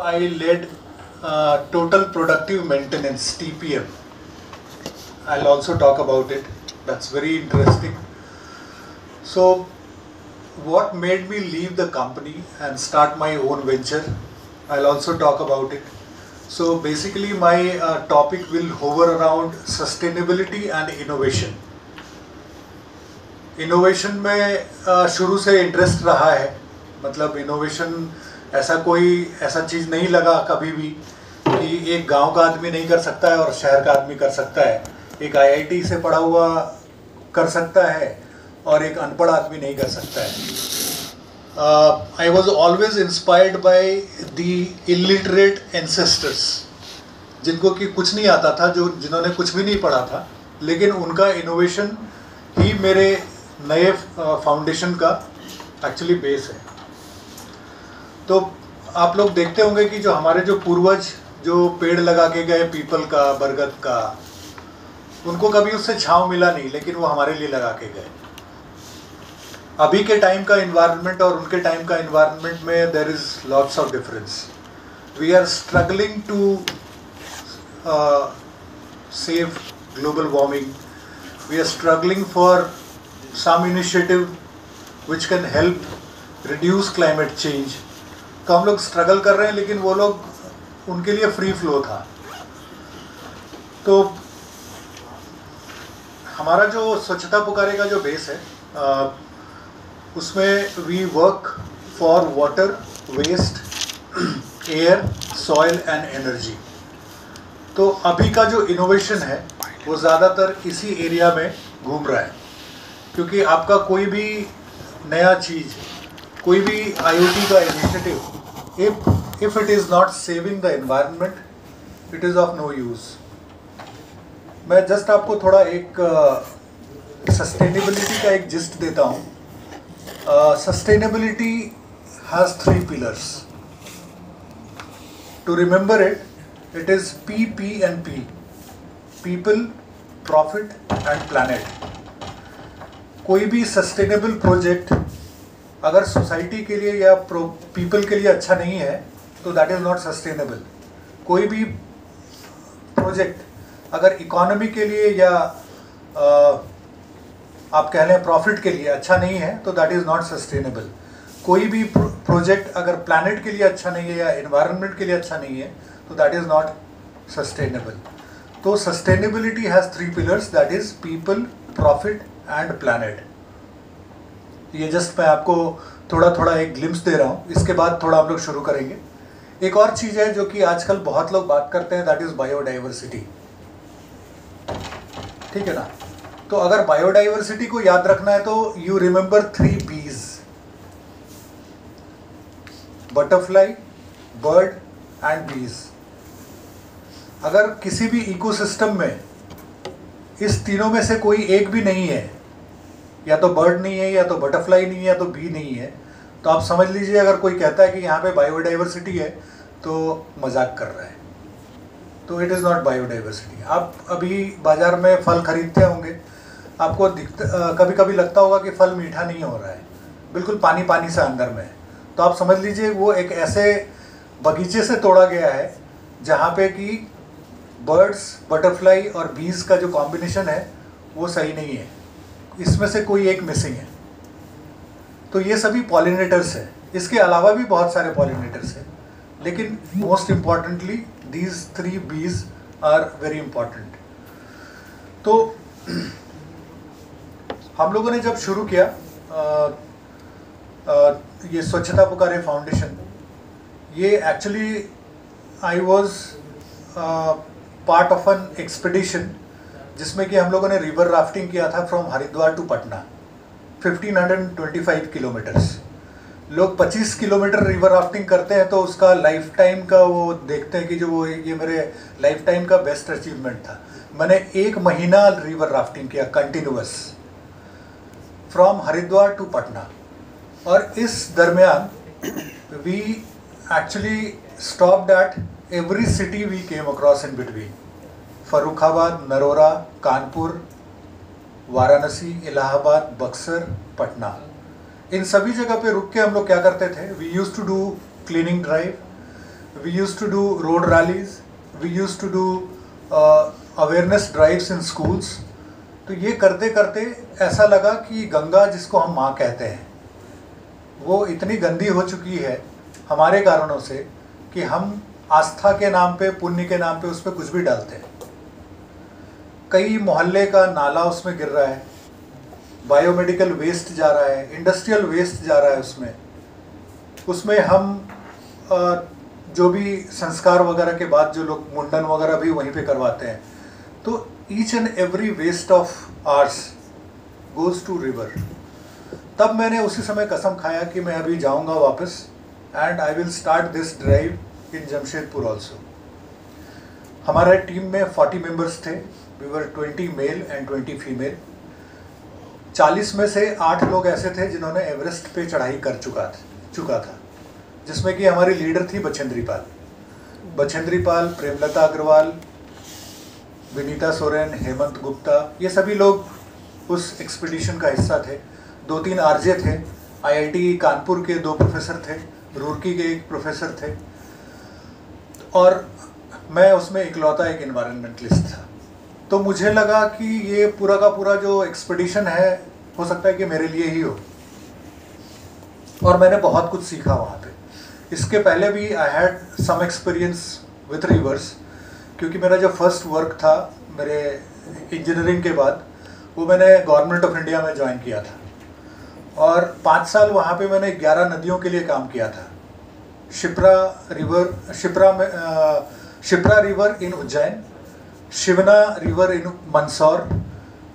I led total productive maintenance (TPM). I'll also talk about it. That's very interesting. So, what made me leave the company and start my own venture? I'll also talk about it. So, basically, my topic will hover around sustainability and innovation. Innovation में शुरू से interest रहा है, मतलब innovation ऐसा चीज़ नहीं लगा कभी भी कि एक गांव का आदमी नहीं कर सकता है और शहर का आदमी कर सकता है, एक आईआईटी से पढ़ा हुआ कर सकता है और एक अनपढ़ आदमी नहीं कर सकता है. I was always inspired by the illiterate ancestors, जिनको कि कुछ नहीं आता था, जिन्होंने कुछ भी नहीं पढ़ा था, लेकिन उनका इनोवेशन ही मेरे नए फाउंडेशन का एक्चुअली बेस है. तो आप लोग देखते होंगे कि जो हमारे जो पूर्वज जो पेड़ लगा के गए, पीपल का, बरगद का, उनको कभी उससे छांव मिला नहीं, लेकिन वो हमारे लिए लगा के गए. अभी के टाइम का इन्वायरमेंट और उनके टाइम का इन्वायरमेंट में there is lots of difference. We are struggling to save global warming. We are struggling for some initiative which can help reduce climate change. तो हम लोग स्ट्रगल कर रहे हैं, लेकिन वो लोग, उनके लिए फ्री फ्लो था. तो हमारा जो स्वच्छता पुकारे का जो बेस है, उसमें we work for water, waste, air, soil and energy. तो अभी का जो इनोवेशन है वो ज़्यादातर इसी एरिया में घूम रहा है, क्योंकि आपका कोई भी नया चीज़, कोई भी IoT का initiative, if it is not saving the environment, it is of no use. मैं जस्ट आपको थोड़ा एक सस्टेनेबिलिटी का एक जिस्ट देता हूँ. Sustainability has 3 pillars. To remember it, it is P and P: people, profit and planet. कोई भी सस्टेनेबल प्रोजेक्ट अगर सोसाइटी के लिए या पीपल के लिए अच्छा नहीं है तो दैट इज़ नॉट सस्टेनेबल. कोई भी प्रोजेक्ट अगर इकोनॉमी के लिए या आप कह लें प्रॉफिट के लिए अच्छा नहीं है तो दैट इज़ नॉट सस्टेनेबल. कोई भी प्रोजेक्ट अगर प्लैनेट के लिए अच्छा नहीं है या एनवायरनमेंट के लिए अच्छा नहीं है तो दैट इज़ नॉट सस्टेनेबल. तो sustainability has 3 pillars, that is people, profit and planet. ये जस्ट मैं आपको थोड़ा एक ग्लिम्स दे रहा हूँ. इसके बाद थोड़ा हम लोग शुरू करेंगे. एक और चीज़ है जो कि आजकल बहुत लोग बात करते हैं, दैट इज़ बायोडाइवर्सिटी. ठीक है ना. तो अगर बायोडाइवर्सिटी को याद रखना है तो यू रिमेंबर 3 बीज: बटरफ्लाई, बर्ड एंड बीज. अगर किसी भी इकोसिस्टम में इस तीनों में से कोई एक भी नहीं है, या तो बर्ड नहीं है, या तो बटरफ्लाई नहीं है, या तो बी नहीं है, तो आप समझ लीजिए अगर कोई कहता है कि यहाँ पे बायोडाइवर्सिटी है तो मजाक कर रहा है. तो इट इज़ नॉट बायोडाइवर्सिटी. आप अभी बाज़ार में फल खरीदते होंगे, आपको कभी कभी लगता होगा कि फल मीठा नहीं हो रहा है, बिल्कुल पानी पानी से अंदर में है. तो आप समझ लीजिए वो एक ऐसे बगीचे से तोड़ा गया है जहाँ पे कि बर्ड्स, बटरफ्लाई और बीज का जो कॉम्बिनेशन है वो सही नहीं है, इसमें से कोई एक मिसिंग है. तो ये सभी पॉलिनेटर्स हैं. इसके अलावा भी बहुत सारे पॉलिनेटर्स हैं, लेकिन most importantly these 3 bees are very important. तो हम लोगों ने जब शुरू किया ये स्वच्छता पुकारे फाउंडेशन, ये actually I was part of an expedition जिसमें कि हम लोगों ने रिवर राफ्टिंग किया था from Haridwar to Patna, 1525 kilometers. लोग 25 किलोमीटर रिवर राफ्टिंग करते हैं तो उसका लाइफ टाइम का वो देखते हैं कि जो वो ये मेरे लाइफ टाइम का बेस्ट अचीवमेंट था. मैंने 1 महीना रिवर राफ्टिंग किया continuous from Haridwar to Patna. और इस दरमियान we actually stopped at every city we came across in between: Farrukhabad, Narora, Kanpur, Varanasi, Allahabad, Buxar, Patna. इन सभी जगह पे रुक के हम लोग क्या करते थे, we used to do cleaning drive, we used to do road rallies, we used to do awareness drives in schools. तो ये करते करते ऐसा लगा कि गंगा जिसको हम माँ कहते हैं वो इतनी गंदी हो चुकी है हमारे कारणों से कि हम आस्था के नाम पे, पुण्य के नाम पे उस पर कुछ भी डालते हैं। कई मोहल्ले का नाला उसमें गिर रहा है, बायोमेडिकल वेस्ट जा रहा है, इंडस्ट्रियल वेस्ट जा रहा है उसमें हम जो भी संस्कार वगैरह के बाद जो लोग मुंडन वगैरह भी वहीं पे करवाते हैं, तो each and every waste of ours goes to river. तब मैंने उसी समय कसम खाया कि मैं अभी जाऊंगा वापस and I will start this drive in Jamshedpur also. हमारे टीम में 40 मेंबर्स थे, we were 20 male and 20 female. 40 में से 8 लोग ऐसे थे जिन्होंने एवरेस्ट पे चढ़ाई कर चुका था, जिसमें कि हमारी लीडर थी बछेंद्री पाल, प्रेमलता अग्रवाल, विनीता सोरेन, हेमंत गुप्ता, ये सभी लोग उस एक्सपीडिशन का हिस्सा थे। 2-3 आरजे थे, आईआईटी कानपुर के 2 प्रोफेसर थे, रुड़की के 1 प्रोफेसर थे, और मैं उसमें इकलौता एक एनवायरनमेंटलिस्ट था। तो मुझे लगा कि ये पूरा का पूरा जो एक्सपीडिशन है हो सकता है कि मेरे लिए ही हो, और मैंने बहुत कुछ सीखा वहाँ पे। इसके पहले भी I had some experience with rivers, क्योंकि मेरा जो फर्स्ट वर्क था मेरे इंजीनियरिंग के बाद, वो मैंने गवर्नमेंट ऑफ इंडिया में ज्वाइन किया था, और 5 साल वहाँ पे मैंने 11 नदियों के लिए काम किया था। Shipra river in Ujjain, Shivna river in Mandsaur,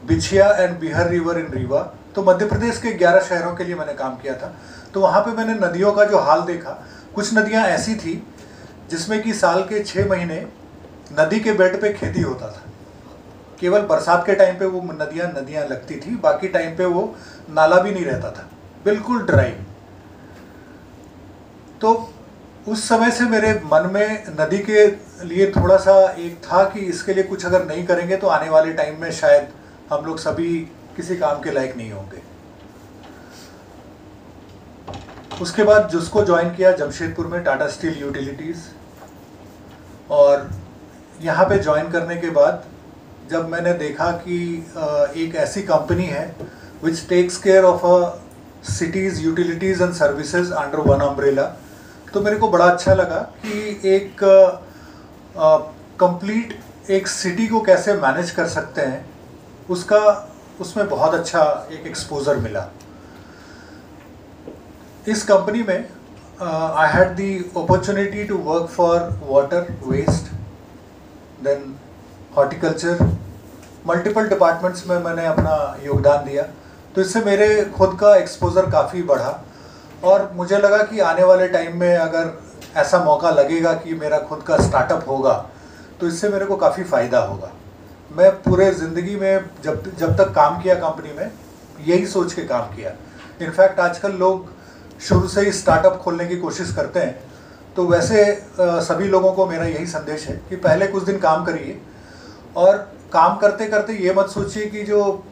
Bichhiya and Bihar river in Rewa. तो मध्य प्रदेश के 11 शहरों के लिए मैंने काम किया था। तो वहाँ पे मैंने नदियों का जो हाल देखा, कुछ नदियाँ ऐसी थी जिसमें कि साल के 6 महीने नदी के बेड पे खेती होता था। केवल बरसात के टाइम पे वो नदियाँ लगती थी, बाकी टाइम पे वो नाला भी नहीं रहता था, बिल्कुल ड्राई। तो उस समय से मेरे मन में नदी के लिए थोड़ा सा एक था कि इसके लिए कुछ अगर नहीं करेंगे तो आने वाले टाइम में शायद हम लोग सभी किसी काम के लायक नहीं होंगे। उसके बाद जिसको ज्वाइन किया जमशेदपुर में टाटा स्टील यूटिलिटीज़, और यहाँ पे ज्वाइन करने के बाद जब मैंने देखा कि एक ऐसी कंपनी है which takes care of a cities utilities and services under one umbrella, तो मेरे को बड़ा अच्छा लगा कि एक कंप्लीट एक सिटी को कैसे मैनेज कर सकते हैं, उसमें बहुत अच्छा एक एक्सपोजर मिला। इस कंपनी में I had the opportunity to work for water, waste, then horticulture, multiple departments में मैंने अपना योगदान दिया। तो इससे मेरे खुद का एक्सपोजर काफ़ी बढ़ा, और मुझे लगा कि आने वाले टाइम में अगर ऐसा मौका लगेगा कि मेरा खुद का स्टार्टअप होगा तो इससे मेरे को काफ़ी फ़ायदा होगा। मैं पूरे ज़िंदगी में जब तक काम किया कंपनी में, यही सोच के काम किया। इनफैक्ट आजकल लोग शुरू से ही स्टार्टअप खोलने की कोशिश करते हैं, तो वैसे सभी लोगों को मेरा यही संदेश है कि पहले कुछ दिन काम करिए, और काम करते करते ये मत सोचिए कि जो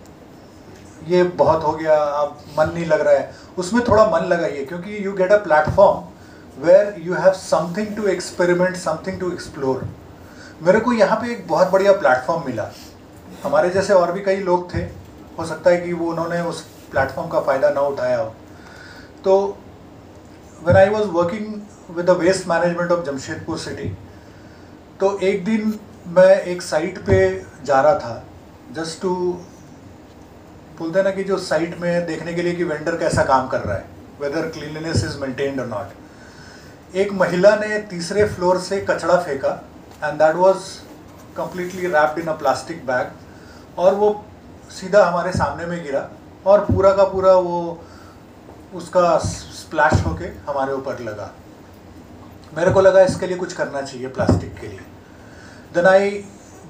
ये बहुत हो गया, अब मन नहीं लग रहा है, उसमें थोड़ा मन लगाइए, क्योंकि you get a platform where you have something to experiment, something to explore. मेरे को यहाँ पे एक बहुत बढ़िया प्लेटफॉर्म मिला। हमारे जैसे और भी कई लोग थे, हो सकता है कि उन्होंने उस प्लेटफॉर्म का फ़ायदा ना उठाया हो। तो when I was working with the waste management of Jamshedpur city, तो एक दिन मैं एक साइट पे जा रहा था, जस्ट टू बोलते हैं ना कि जो साइट में देखने के लिए कि वेंडर कैसा काम कर रहा है, वेदर क्लीनलीनेस इज मेंटेन्ड और नॉट। एक महिला ने 3रे फ्लोर से कचरा फेंका, and that was completely wrapped in a plastic bag, और वो सीधा हमारे सामने में गिरा, और पूरा का पूरा वो उसका स्प्लैश होके हमारे ऊपर लगा। मेरे को लगा इसके लिए कुछ करना चाहिए प्लास्टिक के लिए। Then I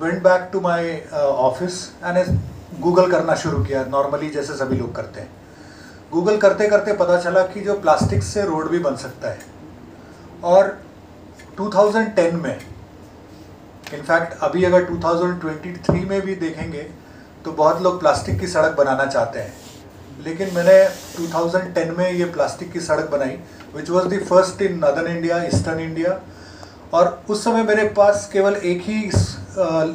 went back to my office and Google करना शुरू किया, नॉर्मली जैसे सभी लोग करते हैं। गूगल करते करते पता चला कि जो प्लास्टिक से रोड भी बन सकता है। और 2010 में, इनफैक्ट अभी अगर 2023 में भी देखेंगे तो बहुत लोग प्लास्टिक की सड़क बनाना चाहते हैं, लेकिन मैंने 2010 में ये प्लास्टिक की सड़क बनाई, which was the first in northern India, eastern India, और उस समय मेरे पास केवल एक ही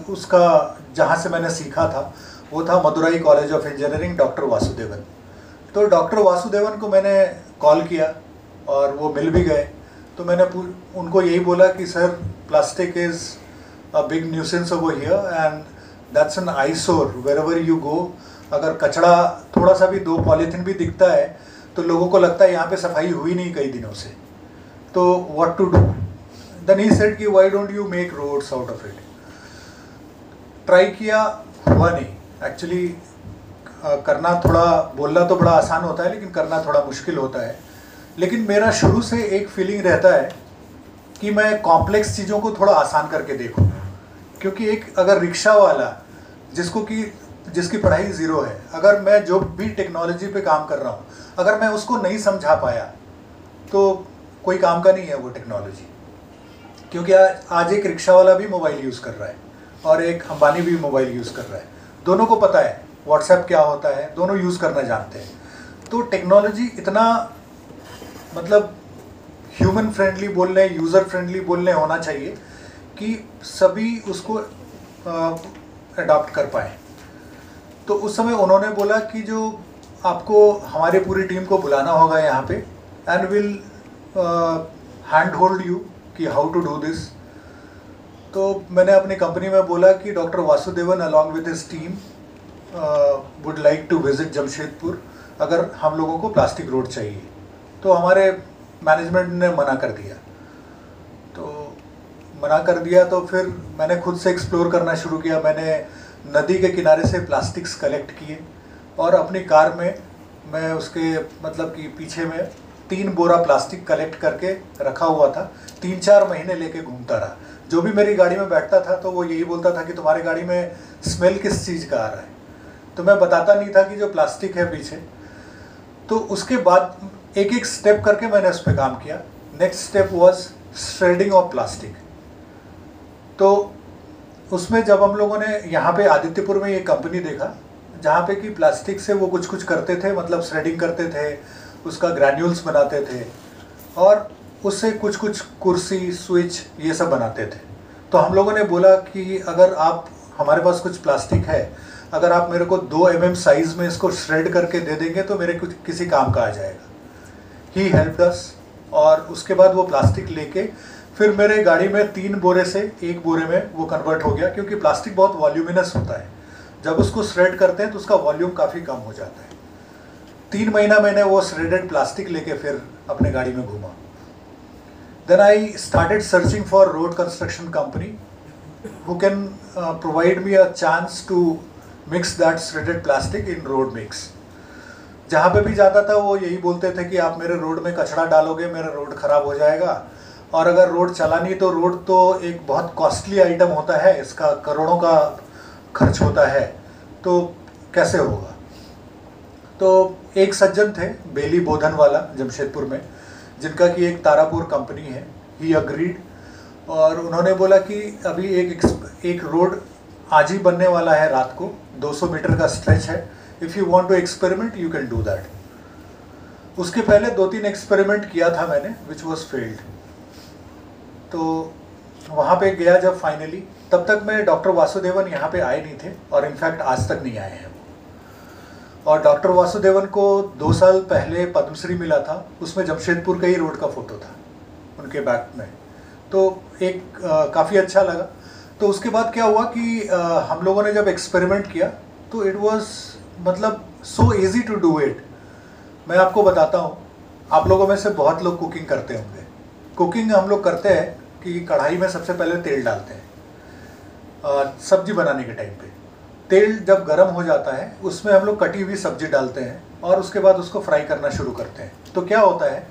उसका जहाँ से मैंने सीखा था वो था Madurai college of engineering, doctor Vasudevan. तो डॉक्टर वासुदेवन को मैंने कॉल किया और वो मिल भी गए। तो मैंने उनको यही बोला कि sir, plastic is a big nuisance over here and that's an आईसोर wherever you go. अगर कचरा थोड़ा सा भी, 2 पॉलीथीन भी दिखता है तो लोगों को लगता है यहाँ पे सफाई हुई नहीं कई दिनों से, तो what to do. Then he said कि why don't you make roads out of it. Try किया, हुआ नहीं एक्चुअली। करना थोड़ा, बोलना तो बड़ा आसान होता है लेकिन करना थोड़ा मुश्किल होता है। लेकिन मेरा शुरू से एक फीलिंग रहता है कि मैं कॉम्प्लेक्स चीज़ों को थोड़ा आसान करके देखूं। क्योंकि एक अगर रिक्शा वाला जिसकी पढ़ाई ज़ीरो है, अगर मैं जो भी टेक्नोलॉजी पे काम कर रहा हूँ, अगर मैं उसको नहीं समझा पाया तो कोई काम का नहीं है वो टेक्नोलॉजी। क्योंकि आज एक रिक्शा वाला भी मोबाइल यूज़ कर रहा है और एक अंबानी भी मोबाइल यूज़ कर रहा है। दोनों को पता है व्हाट्सएप क्या होता है, दोनों यूज़ करना जानते हैं। तो टेक्नोलॉजी इतना मतलब ह्यूमन फ्रेंडली बोल लें, यूज़र फ्रेंडली बोल लें होना चाहिए कि सभी उसको अडॉप्ट कर पाएँ। तो उस समय उन्होंने बोला कि जो आपको हमारे पूरी टीम को बुलाना होगा यहाँ पे and will hand hold you कि हाउ टू डू दिस। तो मैंने अपनी कंपनी में बोला कि doctor Vasudevan along with his team would like to visit Jamshedpur, अगर हम लोगों को प्लास्टिक रोड चाहिए। तो हमारे मैनेजमेंट ने मना कर दिया। तो फिर मैंने खुद से एक्सप्लोर करना शुरू किया। मैंने नदी के किनारे से प्लास्टिक्स कलेक्ट किए और अपनी कार में मैं उसके मतलब कि पीछे में 3 बोरा प्लास्टिक कलेक्ट करके रखा हुआ था। 3-4 महीने लेके घूमता रहा। जो भी मेरी गाड़ी में बैठता था तो वो यही बोलता था कि तुम्हारी गाड़ी में स्मेल किस चीज़ का आ रहा है। तो मैं बताता नहीं था कि जो प्लास्टिक है पीछे। तो उसके बाद एक एक स्टेप करके मैंने उस पर काम किया। Next step was shredding of plastic. तो उसमें जब हम लोगों ने यहाँ पे आदित्यपुर में ये कंपनी देखा जहाँ पे कि प्लास्टिक से वो कुछ करते थे, मतलब श्रेडिंग करते थे, उसका ग्रैन्यूल्स बनाते थे और उससे कुछ कुर्सी, स्विच ये सब बनाते थे। तो हम लोगों ने बोला कि अगर आप, हमारे पास कुछ प्लास्टिक है, अगर आप मेरे को 2 mm साइज़ में इसको श्रेड करके दे देंगे तो मेरे कुछ किसी काम का आ जाएगा। ही हेल्प्ड अस और उसके बाद वो प्लास्टिक लेके फिर मेरे गाड़ी में 3 बोरे से 1 बोरे में वो कन्वर्ट हो गया। क्योंकि प्लास्टिक बहुत वॉल्यूमिनस होता है, जब उसको श्रेड करते हैं तो उसका वॉल्यूम काफ़ी कम हो जाता है। 3 महीना मैंने वो श्रेडेड प्लास्टिक लेके फिर अपने गाड़ी में घूमा। Then I started searching for road construction company who can provide me a chance to mix that shredded plastic in road mix. जहाँ पे भी जाता था वो यही बोलते थे कि आप मेरे रोड में कचरा डालोगे, मेरा रोड ख़राब हो जाएगा। और अगर रोड चला नहीं तो रोड तो एक बहुत कॉस्टली आइटम होता है, इसका करोड़ों का खर्च होता है, तो कैसे होगा। तो एक सज्जन थे बेली बोधन वाला जमशेदपुर में, जिनका कि एक तारापुर कंपनी है। ही अग्रीड और उन्होंने बोला कि अभी एक रोड आज ही बनने वाला है, रात को 200 मीटर का स्ट्रेच है। If you want to experiment you can do that. उसके पहले 2-3 एक्सपेरिमेंट किया था मैंने, विच वॉज फेल्ड। तो वहाँ पे गया जब फाइनली, तब तक मैं डॉक्टर वासुदेवन यहाँ पे आए नहीं थे और इनफैक्ट आज तक नहीं आए हैं वो। और डॉक्टर वासुदेवन को 2 साल पहले पद्मश्री मिला था, उसमें जमशेदपुर का ही रोड का फ़ोटो था उनके बैक में। तो एक काफ़ी अच्छा लगा। तो उसके बाद क्या हुआ कि हम लोगों ने जब एक्सपेरिमेंट किया तो इट वाज मतलब सो ईज़ी टू डू इट। मैं आपको बताता हूँ, आप लोगों में से बहुत लोग कुकिंग करते होंगे। कुकिंग हम लोग करते हैं कि कढ़ाई में सबसे पहले तेल डालते हैं सब्जी बनाने के टाइम पे। तेल जब गर्म हो जाता है उसमें हम लोग कटी हुई सब्जी डालते हैं और उसके बाद उसको फ्राई करना शुरू करते हैं। तो क्या होता है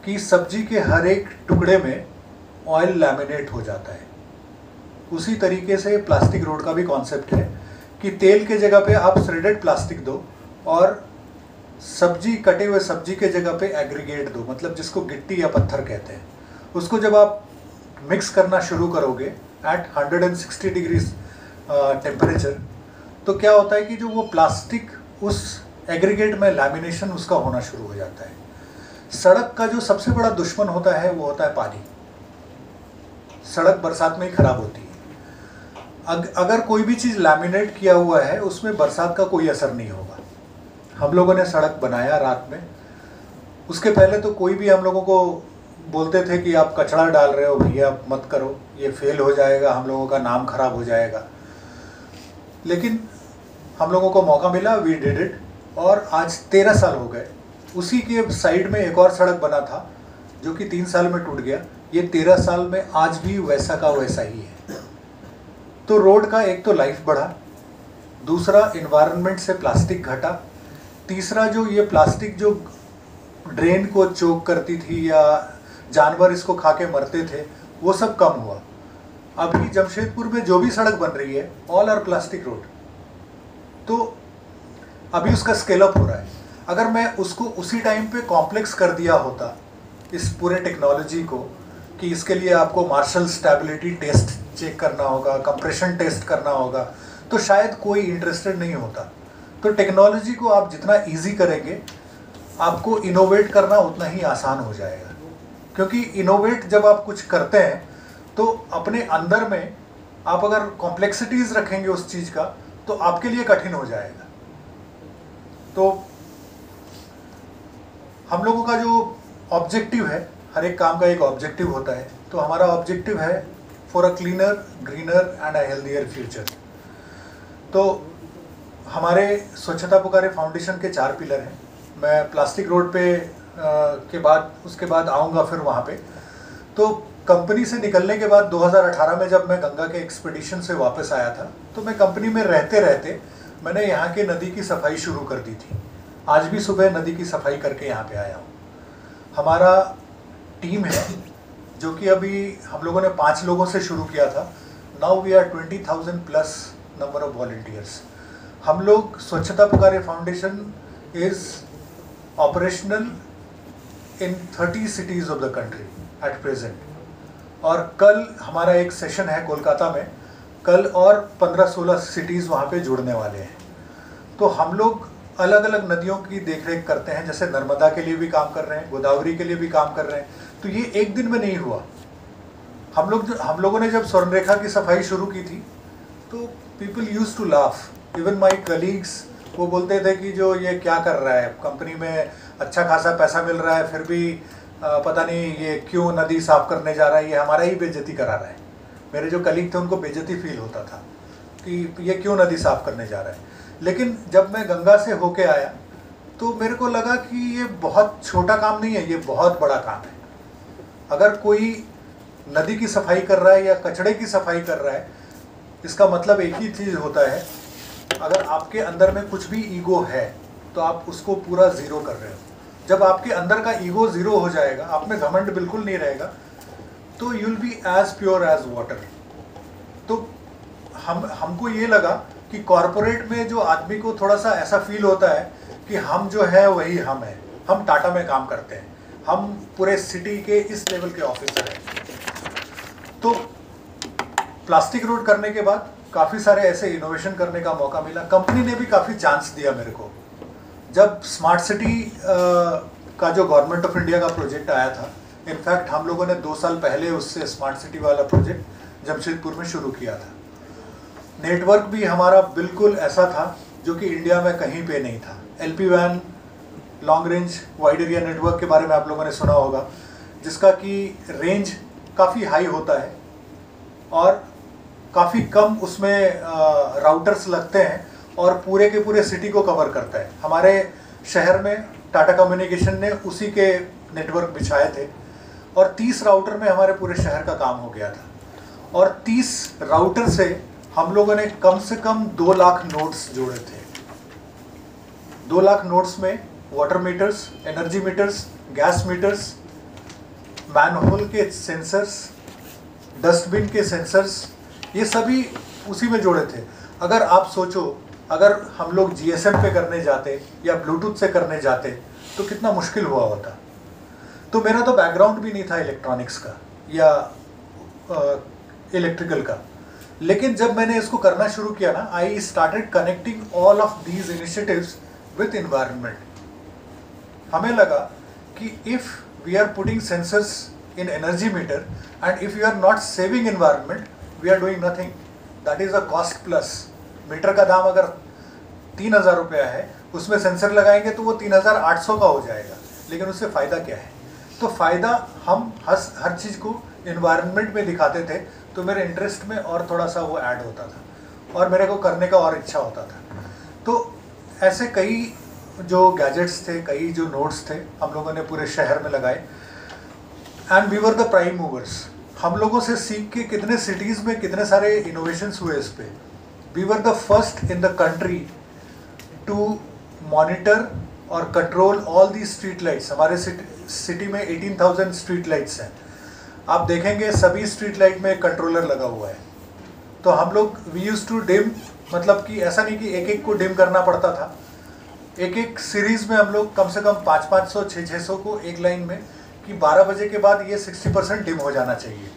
कि सब्जी के हर एक टुकड़े में ऑयल लैमिनेट हो जाता है। उसी तरीके से प्लास्टिक रोड का भी कॉन्सेप्ट है कि तेल के जगह पे आप श्रेडेड प्लास्टिक दो और सब्जी, कटे हुए सब्जी के जगह पे एग्रीगेट दो, मतलब जिसको गिट्टी या पत्थर कहते हैं। उसको जब आप मिक्स करना शुरू करोगे एट 160 डिग्री टेम्परेचर, तो क्या होता है कि जो वो प्लास्टिक उस एग्रीगेट में लैमिनेशन उसका होना शुरू हो जाता है। सड़क का जो सबसे बड़ा दुश्मन होता है वो होता है पानी। सड़क बरसात में ही ख़राब होती है। अगर कोई भी चीज़ लैमिनेट किया हुआ है उसमें बरसात का कोई असर नहीं होगा। हम लोगों ने सड़क बनाया रात में, उसके पहले तो कोई भी हम लोगों को बोलते थे कि आप कचरा डाल रहे हो भैया, मत करो, ये फेल हो जाएगा, हम लोगों का नाम खराब हो जाएगा। लेकिन हम लोगों को मौका मिला, वी डिड इट, और आज 13 साल हो गए। उसी के साइड में एक और सड़क बना था जो कि 3 साल में टूट गया। ये 13 साल में आज भी वैसा का वैसा ही है। तो रोड का एक तो लाइफ बढ़ा, दूसरा इन्वायरमेंट से प्लास्टिक घटा, तीसरा जो ये प्लास्टिक जो ड्रेन को चोक करती थी या जानवर इसको खा के मरते थे, वो सब कम हुआ। अभी जमशेदपुर में जो भी सड़क बन रही है ऑल आर प्लास्टिक रोड। तो अभी उसका स्केल अप हो रहा है। अगर मैं उसको उसी टाइम पे कॉम्प्लेक्स कर दिया होता इस पूरे टेक्नोलॉजी को कि इसके लिए आपको मार्शल स्टेबिलिटी टेस्ट चेक करना होगा, कंप्रेशन टेस्ट करना होगा, तो शायद कोई इंटरेस्टेड नहीं होता। तो टेक्नोलॉजी को आप जितना इजी करेंगे, आपको इनोवेट करना उतना ही आसान हो जाएगा। क्योंकि इनोवेट जब आप कुछ करते हैं तो अपने अंदर में आप अगर कॉम्प्लेक्सिटीज़ रखेंगे उस चीज़ का, तो आपके लिए कठिन हो जाएगा। तो हम लोगों का जो ऑब्जेक्टिव है, हर एक काम का एक ऑब्जेक्टिव होता है, तो हमारा ऑब्जेक्टिव है for a cleaner, greener and a healthier future. तो हमारे स्वच्छता पुकारे फाउंडेशन के 4 पिलर हैं। मैं प्लास्टिक रोड पे उसके बाद आऊँगा फिर वहाँ पे। तो कंपनी से निकलने के बाद 2018 में जब मैं गंगा के एक्सपीडिशन से वापस आया था, तो मैं कंपनी में रहते रहते मैंने यहाँ के नदी की सफाई शुरू कर दी थी। आज भी सुबह नदी की सफाई करके यहाँ पे आया हूँ। हमारा टीम है जो कि अभी हम लोगों ने 5 लोगों से शुरू किया था। Now we are 20,000 plus number of volunteers. हम लोग Swachhata Pukare foundation is operational in 30 cities of the country at present. और कल हमारा एक सेशन है कोलकाता में, कल और 15-16 cities वहाँ पे जुड़ने वाले हैं। तो हम लोग अलग अलग नदियों की देखरेख करते हैं, जैसे नर्मदा के लिए भी काम कर रहे हैं, गोदावरी के लिए भी काम कर रहे हैं। तो ये एक दिन में नहीं हुआ। हम लोगों ने जब स्वर्णरेखा की सफाई शुरू की थी तो people use to laugh, even my colleagues, वो बोलते थे कि जो ये क्या कर रहा है, कंपनी में अच्छा खासा पैसा मिल रहा है, फिर भी पता नहीं ये क्यों नदी साफ़ करने जा रहा है, ये हमारा ही बेइज्जती करा रहा है। मेरे जो कलीग थे उनको बेइज्जती फील होता था कि ये क्यों नदी साफ़ करने जा रहा है। लेकिन जब मैं गंगा से होके आया तो मेरे को लगा कि ये बहुत छोटा काम नहीं है, ये बहुत बड़ा काम है। अगर कोई नदी की सफाई कर रहा है या कचड़े की सफाई कर रहा है, इसका मतलब एक ही चीज़ होता है, अगर आपके अंदर में कुछ भी ईगो है तो आप उसको पूरा ज़ीरो कर रहे हो। जब आपके अंदर का ईगो ज़ीरो हो जाएगा, आप में घमंड बिल्कुल नहीं रहेगा, तो you will be as pure as water. तो हमको ये लगा कि कॉरपोरेट में जो आदमी को थोड़ा सा ऐसा फील होता है कि हम जो है वही हम हैं, हम टाटा में काम करते हैं, हम पूरे सिटी के इस लेवल के ऑफिसर हैं। तो प्लास्टिक रोड करने के बाद काफ़ी सारे ऐसे इनोवेशन करने का मौका मिला। कंपनी ने भी काफ़ी चांस दिया मेरे को। जब स्मार्ट सिटी का जो गवर्नमेंट ऑफ इंडिया का प्रोजेक्ट आया था, इनफैक्ट हम लोगों ने 2 साल पहले उससे स्मार्ट सिटी वाला प्रोजेक्ट जमशेदपुर में शुरू किया था। नेटवर्क भी हमारा बिल्कुल ऐसा था जो कि इंडिया में कहीं पे नहीं था। LPWAN, long range wide area network के बारे में आप लोगों ने सुना होगा, जिसका कि रेंज काफ़ी हाई होता है और काफ़ी कम उसमें राउटर्स लगते हैं और पूरे के पूरे सिटी को कवर करता है। हमारे शहर में टाटा कम्युनिकेशन ने उसी के नेटवर्क बिछाए थे और 30 राउटर में हमारे पूरे शहर का काम हो गया था। और 30 राउटर से हम लोगों ने कम से कम 2 लाख नोड्स जोड़े थे। 2 लाख नोड्स में water meters, energy meters, gas meters, manhole के सेंसर्स, डस्टबिन के सेंसर्स, ये सभी उसी में जोड़े थे। अगर आप सोचो, अगर हम लोग GSM पे करने जाते या ब्लूटूथ से करने जाते तो कितना मुश्किल हुआ होता। तो मेरा तो बैकग्राउंड भी नहीं था इलेक्ट्रॉनिक्स का या इलेक्ट्रिकल का, लेकिन जब मैंने इसको करना शुरू किया ना, I started connecting all of these initiatives with environment. हमें लगा कि if we are putting sensors in energy meter, and if you are not saving environment, we are doing nothing. That is a cost plus. Meter का दाम अगर 3,000 रुपया है, उसमें sensor लगाएंगे तो वो 3,800 का हो जाएगा, लेकिन उससे फ़ायदा क्या है? तो फ़ायदा हम हर चीज़ को इन्वायरमेंट में दिखाते थे, तो मेरे इंटरेस्ट में और थोड़ा सा वो ऐड होता था और मेरे को करने का और इच्छा होता था। तो ऐसे कई जो गैजेट्स थे, कई जो नोट्स थे, हम लोगों ने पूरे शहर में लगाए, and we were the prime movers. हम लोगों से सीख के कितने सिटीज़ में कितने सारे इनोवेशंस हुए इस पे। We were the first in the country to monitor और control all the street lights. हमारे सिटी में 18,000 स्ट्रीट लाइट्स हैं। आप देखेंगे सभी स्ट्रीट लाइट में एक कंट्रोलर लगा हुआ है। तो हम लोग वी यूज़ टू डिम, मतलब कि ऐसा नहीं कि एक एक को डिम करना पड़ता था, एक एक सीरीज़ में हम लोग कम से कम 500, 600 को एक लाइन में, कि 12 बजे के बाद ये 60% डिम हो जाना चाहिए।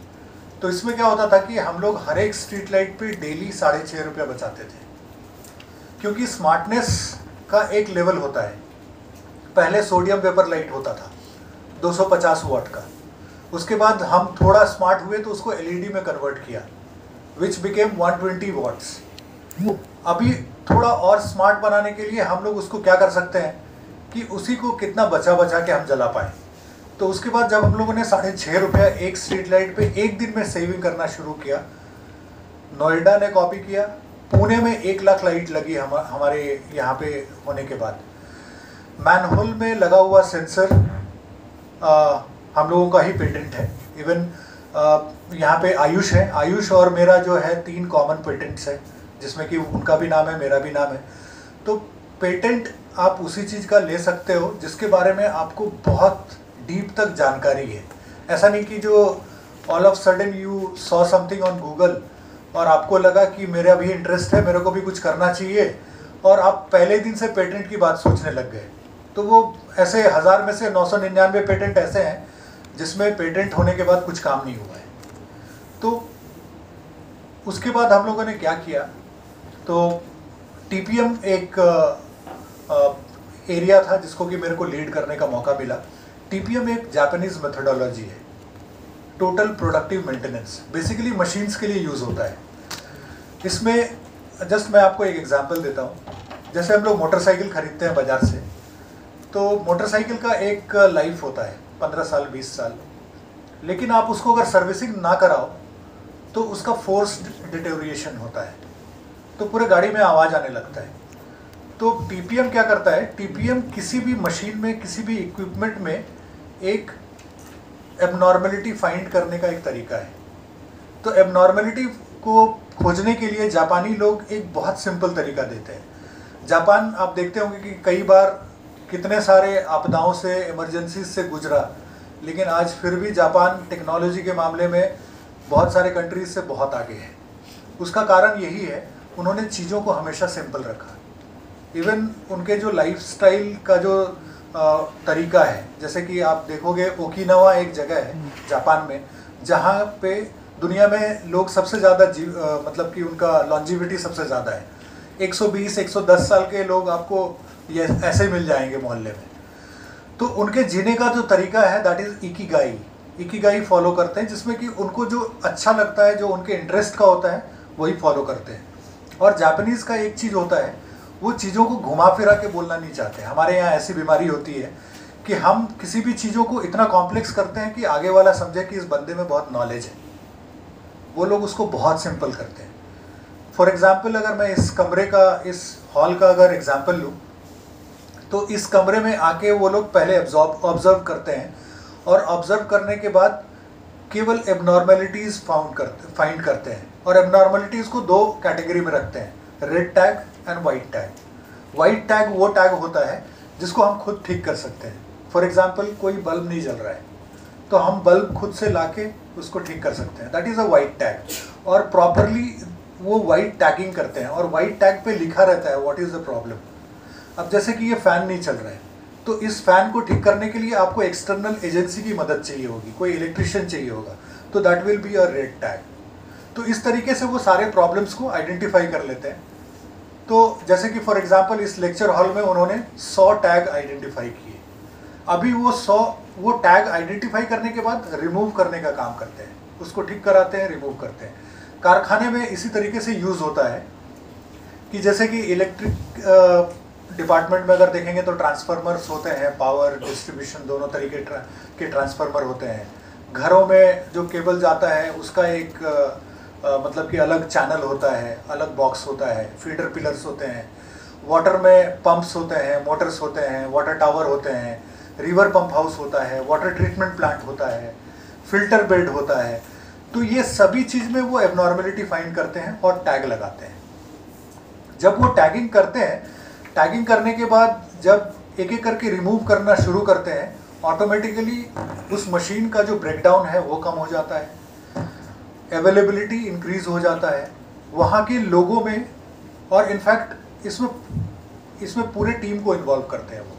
तो इसमें क्या होता था कि हम लोग हर एक स्ट्रीट लाइट पे डेली 6.5 रुपये बचाते थे, क्योंकि स्मार्टनेस का एक लेवल होता है। पहले सोडियम वेपर लाइट होता था 250 वाट का, उसके बाद हम थोड़ा स्मार्ट हुए तो उसको एलईडी में कन्वर्ट किया, विच बिकेम 120 वाट्स। अभी थोड़ा और स्मार्ट बनाने के लिए हम लोग उसको क्या कर सकते हैं कि उसी को कितना बचा के हम जला पाएँ। तो उसके बाद जब हम लोगों ने 6.5 रुपया एक स्ट्रीट लाइट पे एक दिन में सेविंग करना शुरू किया, नोएडा ने कॉपी किया, पुणे में 1 लाख लाइट लगी हमारे यहाँ पे होने के बाद। मैनहोल में लगा हुआ सेंसर हम लोगों का ही पेटेंट है। इवन यहाँ पे आयुष है, आयुष और मेरा जो है 3 कॉमन पेटेंट्स है, जिसमें कि उनका भी नाम है, मेरा भी नाम है। तो पेटेंट आप उसी चीज़ का ले सकते हो जिसके बारे में आपको बहुत डीप तक जानकारी है। ऐसा नहीं कि जो all of sudden you saw something on Google और आपको लगा कि मेरा भी इंटरेस्ट है, मेरे को भी कुछ करना चाहिए, और आप पहले दिन से पेटेंट की बात सोचने लग गए। तो वो ऐसे 1000 में से 999 पेटेंट ऐसे हैं जिसमें पेटेंट होने के बाद कुछ काम नहीं हुआ है। तो उसके बाद हम लोगों ने क्या किया, तो टीपीएम एक एरिया था जिसको कि मेरे को लीड करने का मौका मिला। टीपीएम एक जापानीज़ मेथोडोलॉजी है, total productive maintenance, basically machines के लिए यूज़ होता है। इसमें जस्ट मैं आपको एक एग्जांपल देता हूँ। जैसे हम लोग मोटरसाइकिल खरीदते हैं बाज़ार से, तो मोटरसाइकिल का एक लाइफ होता है 15 साल 20 साल, लेकिन आप उसको अगर सर्विसिंग ना कराओ तो उसका फोर्स्ड डिटेरियोरेशन होता है, तो पूरे गाड़ी में आवाज़ आने लगता है। तो टीपीएम क्या करता है, टीपीएम किसी भी मशीन में, किसी भी इक्विपमेंट में एक एबनॉर्मलिटी फाइंड करने का एक तरीका है। तो एबनॉर्मलिटी को खोजने के लिए जापानी लोग एक बहुत सिंपल तरीका देते हैं। जापान आप देखते होंगे कि कई बार कितने सारे आपदाओं से, इमरजेंसी से गुजरा, लेकिन आज फिर भी जापान टेक्नोलॉजी के मामले में बहुत सारे कंट्रीज से बहुत आगे है। उसका कारण यही है, उन्होंने चीज़ों को हमेशा सिंपल रखा। इवन उनके जो लाइफस्टाइल का जो तरीका है, जैसे कि आप देखोगे ओकिनावा एक जगह है जापान में जहाँ पे दुनिया में लोग सबसे ज़्यादा मतलब कि उनका लॉन्जिविटी सबसे ज़्यादा है। 120-110 साल के लोग आपको ये ऐसे मिल जाएंगे मोहल्ले में। तो उनके जीने का जो तरीका है दैट इज़ इकिगाई फॉलो करते हैं, जिसमें कि उनको जो अच्छा लगता है, जो उनके इंटरेस्ट का होता है, वही फॉलो करते हैं। और जापानीज़ का एक चीज़ होता है, वो चीज़ों को घुमा फिरा के बोलना नहीं चाहते। हमारे यहाँ ऐसी बीमारी होती है कि हम किसी भी चीज़ों को इतना कॉम्प्लेक्स करते हैं कि आगे वाला समझे कि इस बंदे में बहुत नॉलेज है। वो लोग उसको बहुत सिंपल करते हैं। फॉर एग्ज़ाम्पल, अगर मैं इस कमरे का, इस हॉल का अगर एग्ज़ाम्पल लूँ, तो इस कमरे में आके वो लोग पहले ऑब्ज़र्व करते हैं, और ऑब्ज़र्व करने के बाद केवल एबनॉर्मेलिटीज़ फाइंड करते हैं। और एबनॉर्मेलिटीज़ को 2 कैटेगरी में रखते हैं, red tag and white tag. White tag वो टैग होता है जिसको हम खुद ठीक कर सकते हैं। फॉर एग्ज़ाम्पल, कोई बल्ब नहीं जल रहा है तो हम बल्ब खुद से लाके उसको ठीक कर सकते हैं, that is a white tag. और प्रॉपरली वो वाइट टैगिंग करते हैं, और वाइट टैग पे लिखा रहता है व्हाट इज़ द प्रॉब्लम। अब जैसे कि ये फ़ैन नहीं चल रहा है, तो इस फ़ैन को ठीक करने के लिए आपको एक्सटर्नल एजेंसी की मदद चाहिए होगी, कोई इलेक्ट्रिशियन चाहिए होगा, तो that will be a red tag. तो इस तरीके से वो सारे प्रॉब्लम्स को आइडेंटिफाई कर लेते हैं। तो जैसे कि फॉर एग्जांपल इस लेक्चर हॉल में उन्होंने 100 टैग आइडेंटिफाई किए। अभी वो 100 वो टैग आइडेंटिफाई करने के बाद रिमूव करने का काम करते हैं, उसको ठीक कराते हैं, रिमूव करते हैं। कारखाने में इसी तरीके से यूज़ होता है कि जैसे कि इलेक्ट्रिक डिपार्टमेंट में अगर देखेंगे तो ट्रांसफार्मर्स होते हैं, पावर डिस्ट्रीब्यूशन दोनों तरीके के ट्रांसफार्मर होते हैं। घरों में जो केबल जाता है उसका एक मतलब कि अलग चैनल होता है, अलग बॉक्स होता है, फीडर पिलर्स होते हैं। वाटर में पंप्स होते हैं, मोटर्स होते हैं, वाटर टावर होते हैं, रिवर पंप हाउस होता है, वाटर ट्रीटमेंट प्लांट होता है, फिल्टर बेड होता है। तो ये सभी चीज़ में वो एबनॉर्मलिटी फाइंड करते हैं और टैग लगाते हैं। जब वो टैगिंग करते हैं, टैगिंग करने के बाद जब एक एक करके रिमूव करना शुरू करते हैं, ऑटोमेटिकली उस मशीन का जो ब्रेकडाउन है वो कम हो जाता है, अवेलेबिलिटी इंक्रीज हो जाता है वहाँ के लोगों में। और इनफैक्ट इसमें पूरे टीम को इन्वॉल्व करते हैं वो।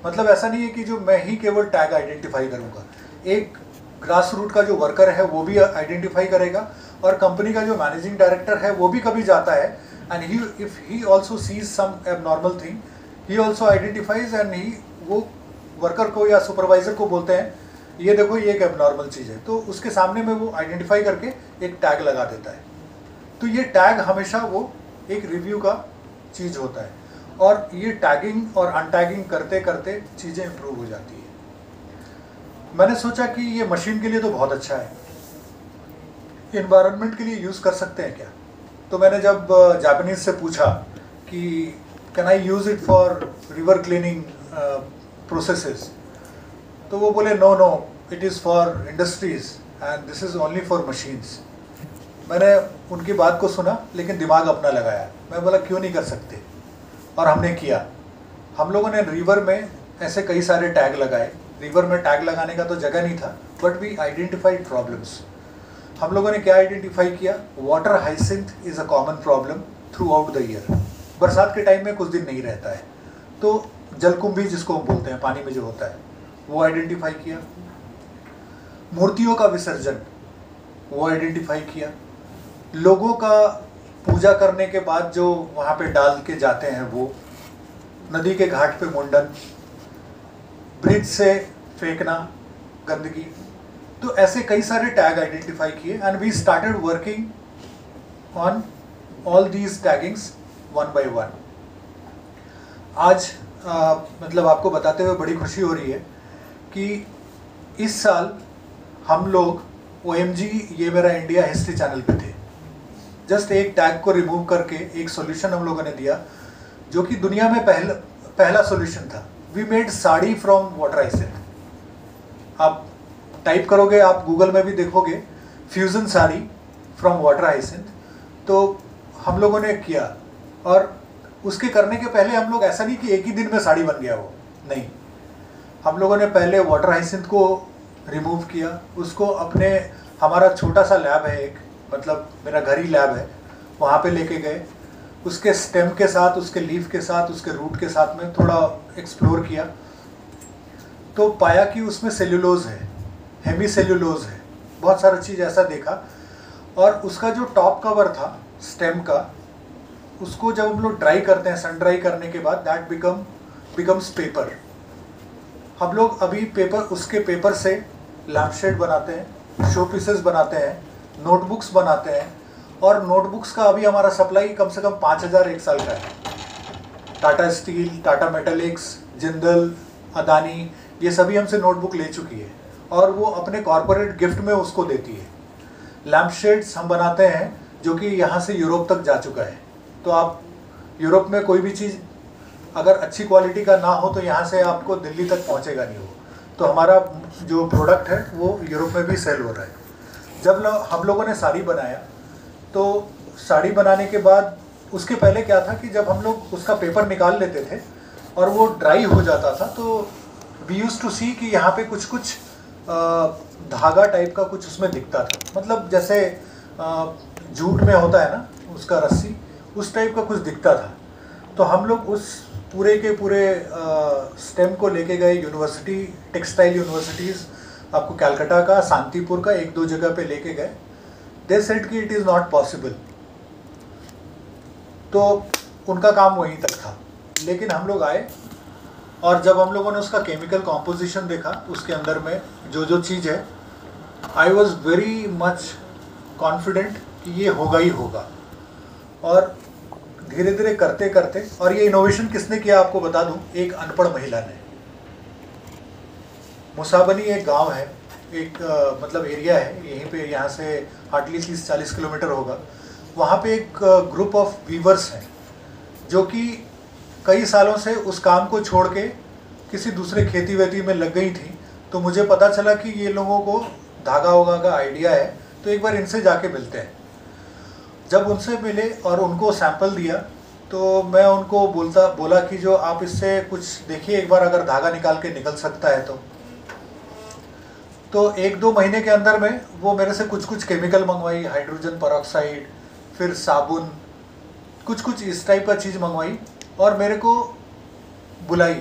मतलब ऐसा नहीं है कि जो मैं ही केवल टैग आइडेंटिफाई करूँगा, एक ग्रास रूट का जो वर्कर है वो भी आइडेंटिफाई करेगा, और कंपनी का जो मैनेजिंग डायरेक्टर है वो भी कभी जाता है and if he also sees some abnormal thing, he also identifies and he वो वर्कर को या सुपरवाइजर को बोलते हैं ये देखो ये एक एबनॉर्मल चीज़ है, तो उसके सामने में वो आइडेंटिफाई करके एक टैग लगा देता है। तो ये टैग हमेशा वो एक रिव्यू का चीज़ होता है, और ये टैगिंग और अनटैगिंग करते करते चीज़ें इम्प्रूव हो जाती है। मैंने सोचा कि ये मशीन के लिए तो बहुत अच्छा है, इन्वायरमेंट के लिए यूज़ कर सकते हैं क्या। तो मैंने जब जापानीज से पूछा कि can I use it for river cleaning processes, तो वो बोले no no it is for industries and this is only for machines. मैंने उनकी बात को सुना लेकिन दिमाग अपना लगाया। मैं बोला क्यों नहीं कर सकते, और हमने किया। हम लोगों ने रिवर में ऐसे कई सारे टैग लगाए। रिवर में टैग लगाने का तो जगह नहीं था, बट वी आइडेंटिफाइड प्रॉब्लम्स। हम लोगों ने क्या आइडेंटिफाई किया, water hyacinth is a common problem through out the year. बरसात के टाइम में कुछ दिन नहीं रहता है, तो जलकुंभी जिसको हम बोलते हैं पानी में जो होता है वो आइडेंटिफाई किया। मूर्तियों का विसर्जन वो आइडेंटिफाई किया। लोगों का पूजा करने के बाद जो वहाँ पे डाल के जाते हैं वो, नदी के घाट पे मुंडन, ब्रिज से फेंकना गंदगी, तो ऐसे कई सारे टैग आइडेंटिफाई किए and we started working on all these taggings one by one. आज मतलब आपको बताते हुए बड़ी खुशी हो रही है कि इस साल हम लोग OMG ये मेरा इंडिया हिस्ट्री चैनल पे थे। जस्ट एक टैग को रिमूव करके एक सॉल्यूशन हम लोगों ने दिया जो कि दुनिया में पहला सॉल्यूशन था। We made sari from water hyacinth. आप टाइप करोगे, आप गूगल में भी देखोगे fusion sari from water hyacinth, तो हम लोगों ने किया। और उसके करने के पहले हम लोग ऐसा नहीं कि एक ही दिन में साड़ी बन गया वो, नहीं। हम लोगों ने पहले वाटर हाइसिंथ को रिमूव किया, उसको अपने, हमारा छोटा सा लैब है एक, मतलब मेरा घर ही लैब है, वहाँ पे लेके गए। उसके स्टेम के साथ, उसके लीफ के साथ, उसके रूट के साथ में थोड़ा एक्सप्लोर किया, तो पाया कि उसमें सेल्यूलोज है, हेमी सेल्यूलोज है, बहुत सारा चीज़ ऐसा देखा। और उसका जो टॉप कवर था स्टेम का, उसको जब हम लोग ड्राई करते हैं, सन ड्राई करने के बाद दैट बिकम्स पेपर। हम लोग अभी उसके पेपर से लैम्पशेड बनाते हैं, शो पीसेस बनाते हैं, नोटबुक्स बनाते हैं, और नोटबुक्स का अभी हमारा सप्लाई कम से कम 5000 एक साल का है। टाटा स्टील, टाटा मेटालिक्स, जिंदल, अदानी, ये सभी हमसे नोटबुक ले चुकी है और वो अपने कॉरपोरेट गिफ्ट में उसको देती है। लैम्पशेड्स हम बनाते हैं जो कि यहाँ से यूरोप तक जा चुका है। तो आप यूरोप में कोई भी चीज़ अगर अच्छी क्वालिटी का ना हो तो यहाँ से आपको दिल्ली तक पहुँचेगा नहीं वो। तो हमारा जो प्रोडक्ट है वो यूरोप में भी सेल हो रहा है। जब हम लोगों ने साड़ी बनाया, तो साड़ी बनाने के बाद उसके पहले क्या था कि जब हम लोग उसका पेपर निकाल लेते थे और वो ड्राई हो जाता था, तो वी यूज्ड टू सी कि यहाँ पे कुछ कुछ धागा टाइप का कुछ उसमें दिखता था, मतलब जैसे जूट में होता है ना उसका रस्सी, उस टाइप का कुछ दिखता था। तो हम लोग उस पूरे के पूरे स्टेम को लेके गए यूनिवर्सिटी, टेक्सटाइल यूनिवर्सिटीज़, आपको कैलकाटा का, शांतिपुर का, एक दो जगह पे लेके गए। दे सेड कि इट इज़ नॉट पॉसिबल, तो उनका काम वहीं तक था। लेकिन हम लोग आए और जब हम लोगों ने उसका केमिकल कॉम्पोजिशन देखा उसके अंदर में जो चीज़ है, I was very much confident कि ये होगा ही होगा। और धीरे धीरे करते करते, और ये इनोवेशन किसने किया आपको बता दूं, एक अनपढ़ महिला ने। मुसाबनी एक गांव है, एक मतलब एरिया है यहीं पे, यहाँ से हार्डली 30-40 किलोमीटर होगा। वहाँ पे एक ग्रुप ऑफ वीवर्स हैं जो कि कई सालों से उस काम को छोड़ के किसी दूसरे खेती वेती में लग गई थी। तो मुझे पता चला कि ये लोगों को धागा वागा का आइडिया है, तो एक बार इनसे जाके मिलते हैं। जब उनसे मिले और उनको सैंपल दिया तो मैं उनको बोला कि जो आप इससे कुछ देखिए एक बार, अगर धागा निकाल के निकल सकता है तो 1-2 महीने के अंदर में वो मेरे से कुछ केमिकल मंगवाई, हाइड्रोजन परऑक्साइड, फिर साबुन, कुछ इस टाइप का चीज़ मंगवाई और मेरे को बुलाई,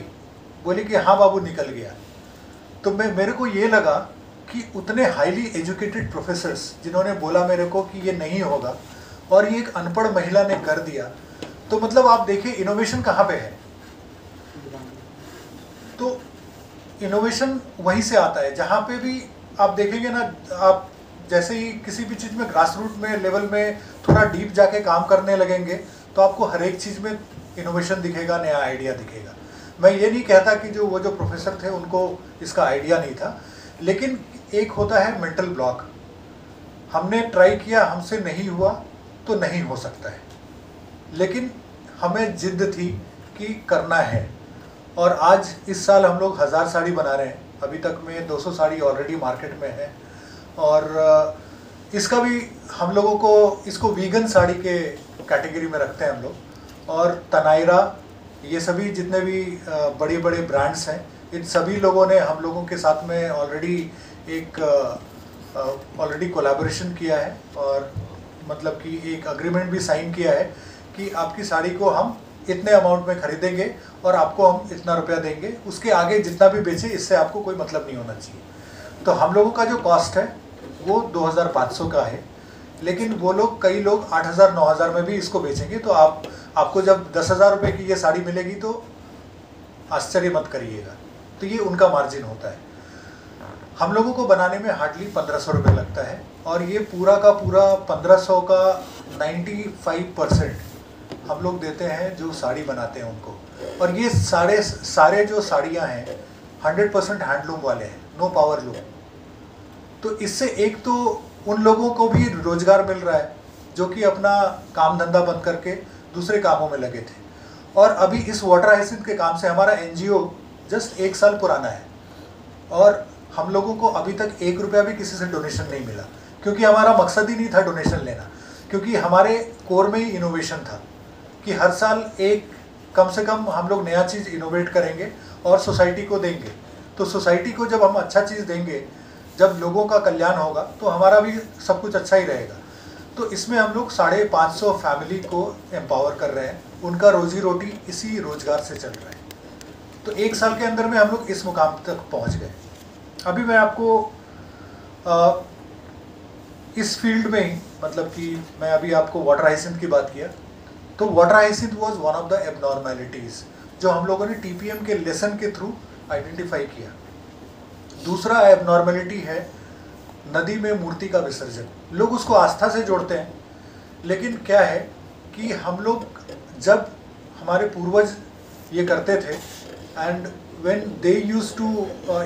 बोली कि हाँ बाबू निकल गया। तो मेरे को ये लगा कि उतने हाईली एजुकेटेड प्रोफेसर्स जिन्होंने बोला मेरे को कि ये नहीं होगा और ये एक अनपढ़ महिला ने कर दिया, तो मतलब आप देखिए इनोवेशन कहाँ पे है। तो इनोवेशन वहीं से आता है जहाँ पे भी आप देखेंगे ना, आप जैसे ही किसी भी चीज़ में ग्रास रूट में लेवल में थोड़ा डीप जाके काम करने लगेंगे तो आपको हर एक चीज़ में इनोवेशन दिखेगा, नया आइडिया दिखेगा। मैं ये नहीं कहता कि वो जो प्रोफेसर थे उनको इसका आइडिया नहीं था, लेकिन एक होता है मेंटल ब्लॉक। हमने ट्राई किया, हमसे नहीं हुआ तो नहीं हो सकता है, लेकिन हमें जिद थी कि करना है। और आज इस साल हम लोग 1000 साड़ी बना रहे हैं, अभी तक में 200 साड़ी ऑलरेडी मार्केट में है। और इसका भी हम लोगों को, इसको वीगन साड़ी के कैटेगरी में रखते हैं हम लोग। और तनायरा, ये सभी जितने भी बड़े बड़े ब्रांड्स हैं, इन सभी लोगों ने हम लोगों के साथ में ऑलरेडी कोलैबोरेशन किया है और मतलब कि एक अग्रीमेंट भी साइन किया है कि आपकी साड़ी को हम इतने अमाउंट में खरीदेंगे और आपको हम इतना रुपया देंगे, उसके आगे जितना भी बेचे इससे आपको कोई मतलब नहीं होना चाहिए। तो हम लोगों का जो कॉस्ट है वो 2500 का है, लेकिन वो लोग, कई लोग 8000-9000 में भी इसको बेचेंगे। तो आपको जब 10,000 रुपये की ये साड़ी मिलेगी तो आश्चर्य मत करिएगा। तो ये उनका मार्जिन होता है। हम लोगों को बनाने में हार्डली 1500 रुपये लगता है और ये पूरा का पूरा 1500 का 95% हम लोग देते हैं जो साड़ी बनाते हैं उनको। और ये सारे जो साड़ियाँ हैं 100% हैंडलूम वाले हैं, नो पावर लूम। तो इससे एक तो उन लोगों को भी रोजगार मिल रहा है जो कि अपना काम धंधा बंद करके दूसरे कामों में लगे थे। और अभी इस वाटर हाइसिंथ के काम से हमारा एनजीओ जस्ट 1 साल पुराना है और हम लोगों को अभी तक 1 रुपया भी किसी से डोनेशन नहीं मिला, क्योंकि हमारा मकसद ही नहीं था डोनेशन लेना। क्योंकि हमारे कोर में ही इनोवेशन था कि हर साल एक कम से कम हम लोग नया चीज़ इनोवेट करेंगे और सोसाइटी को देंगे। तो सोसाइटी को जब हम अच्छा चीज़ देंगे, जब लोगों का कल्याण होगा तो हमारा भी सब कुछ अच्छा ही रहेगा। तो इसमें हम लोग 550 फैमिली को एम्पावर कर रहे हैं, उनका रोजी रोटी इसी रोजगार से चल रहा है। तो 1 साल के अंदर में हम लोग इस मुकाम तक पहुंच गए। अभी मैं आपको इस फील्ड में ही, मतलब कि मैं अभी आपको वाटर हाइसिंथ की बात किया, तो water hyacinth was one of the abnormalities जो हम लोगों ने टीपीएम के लेसन के थ्रू आइडेंटिफाई किया। दूसरा एबनॉर्मेलिटी है नदी में मूर्ति का विसर्जन। लोग उसको आस्था से जोड़ते हैं, लेकिन क्या है कि हम लोग, जब हमारे पूर्वज ये करते थे and when they used to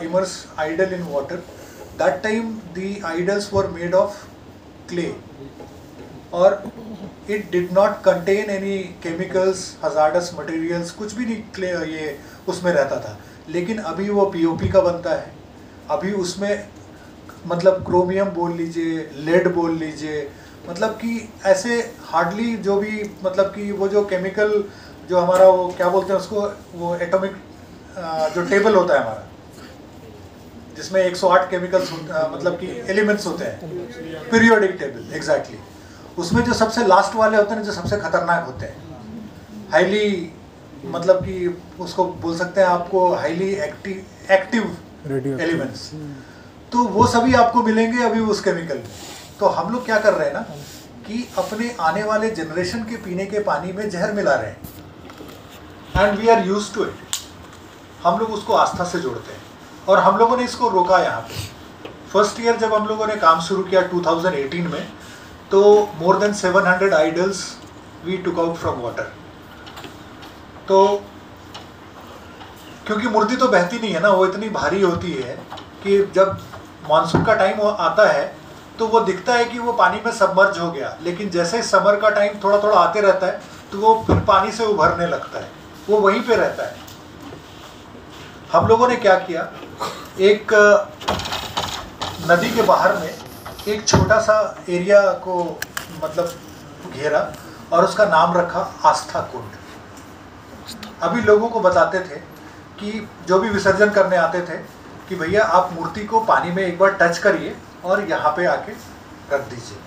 immerse idol in water, that time the idols were made of clay और it did not contain any chemicals, hazardous materials, कुछ भी नहीं clay ये उसमें रहता था। लेकिन अभी वो पीओपी का बनता है, अभी उसमें मतलब क्रोमियम बोल लीजिए, लेड बोल लीजिए, मतलब कि ऐसे हार्डली जो भी, मतलब कि वो जो केमिकल जो हमारा वो क्या बोलते हैं उसको, वो एटॉमिक जो टेबल होता है हमारा, जिसमें 108 केमिकल्स मतलब कि एलिमेंट्स होते हैं, पीरियोडिक टेबल, एग्जैक्टली। उसमें जो सबसे लास्ट वाले होते हैं, जो सबसे खतरनाक होते हैं, हाईली, मतलब कि उसको बोल सकते हैं आपको हाईली एक्टिव एलिमेंट्स, तो वो सभी आपको मिलेंगे अभी उस केमिकल में। तो हम लोग क्या कर रहे हैं ना कि अपने आने वाले जनरेशन के पीने के पानी में जहर मिला रहे हैं, and we are used to it. हम लोग उसको आस्था से जोड़ते हैं, और हम लोगों ने इसको रोका यहाँ पे। फर्स्ट ईयर जब हम लोगों ने काम शुरू किया 2018 में, तो more than 700 idols we took out from water. तो क्योंकि मूर्ति तो बहती नहीं है ना, वो इतनी भारी होती है कि जब मानसून का टाइम आता है तो वो दिखता है कि वो पानी में सबमर्ज हो गया, लेकिन जैसे समर का टाइम थोड़ा थोड़ा आते रहता है तो वो फिर पानी से उभरने लगता है, वो वहीं पे रहता है। हम लोगों ने क्या किया, एक नदी के बाहर में एक छोटा सा एरिया को मतलब घेरा और उसका नाम रखा आस्था कुंड। अभी लोगों को बताते थे कि जो भी विसर्जन करने आते थे कि भैया आप मूर्ति को पानी में एक बार टच करिए और यहाँ पे आके रख दीजिए।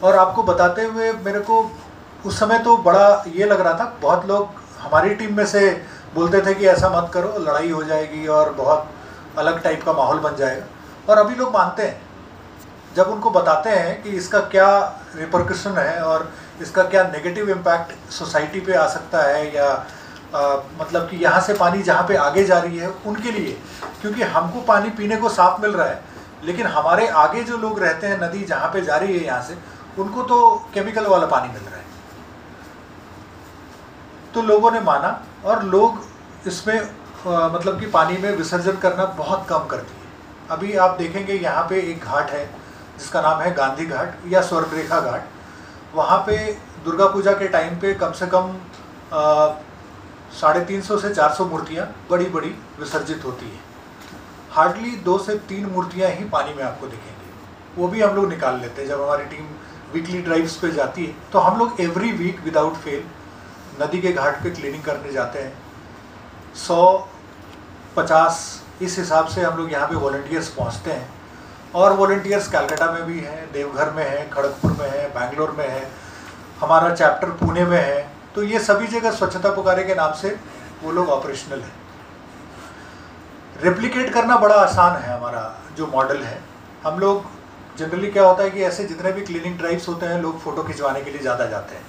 और आपको बताते हुए मेरे को उस समय तो बड़ा ये लग रहा था, बहुत लोग हमारी टीम में से बोलते थे कि ऐसा मत करो, लड़ाई हो जाएगी और बहुत अलग टाइप का माहौल बन जाएगा। और अभी लोग मानते हैं, जब उनको बताते हैं कि इसका क्या रिपरकशन है और इसका क्या नेगेटिव इम्पैक्ट सोसाइटी पे आ सकता है, या मतलब कि यहाँ से पानी जहाँ पे आगे जा रही है उनके लिए, क्योंकि हमको पानी पीने को साफ मिल रहा है, लेकिन हमारे आगे जो लोग रहते हैं, नदी जहाँ पे जा रही है यहाँ से, उनको तो केमिकल वाला पानी मिल रहा है। तो लोगों ने माना और लोग इसमें मतलब कि पानी में विसर्जन करना बहुत कम कर दिए। अभी आप देखेंगे यहाँ पे एक घाट है जिसका नाम है गांधी घाट या स्वर्णरेखा घाट। वहाँ पे दुर्गा पूजा के टाइम पे कम से कम 350 से 400 मूर्तियाँ बड़ी बड़ी विसर्जित होती है। हार्डली 2 से 3 मूर्तियाँ ही पानी में आपको दिखेंगी, वो भी हम लोग निकाल लेते हैं। जब हमारी टीम वीकली ड्राइव्स पे जाती है तो हम लोग एवरी वीक विदाउट फेल नदी के घाट पे क्लीनिंग करने जाते हैं। 100-50 इस हिसाब से हम लोग यहाँ पे वॉलंटियर्स पहुँचते हैं। और वॉलंटियर्स कलकत्ता में भी हैं, देवघर में है, खड़गपुर में है, बैंगलोर में है, हमारा चैप्टर पुणे में है। तो ये सभी जगह स्वच्छता पुकारे के नाम से वो लोग ऑपरेशनल है। रेप्लिकेट करना बड़ा आसान है हमारा जो मॉडल है। हम लोग जनरली क्या होता है कि ऐसे जितने भी क्लीनिंग ड्राइव्स होते हैं, लोग फ़ोटो खिंचवाने के लिए ज़्यादा जाते हैं।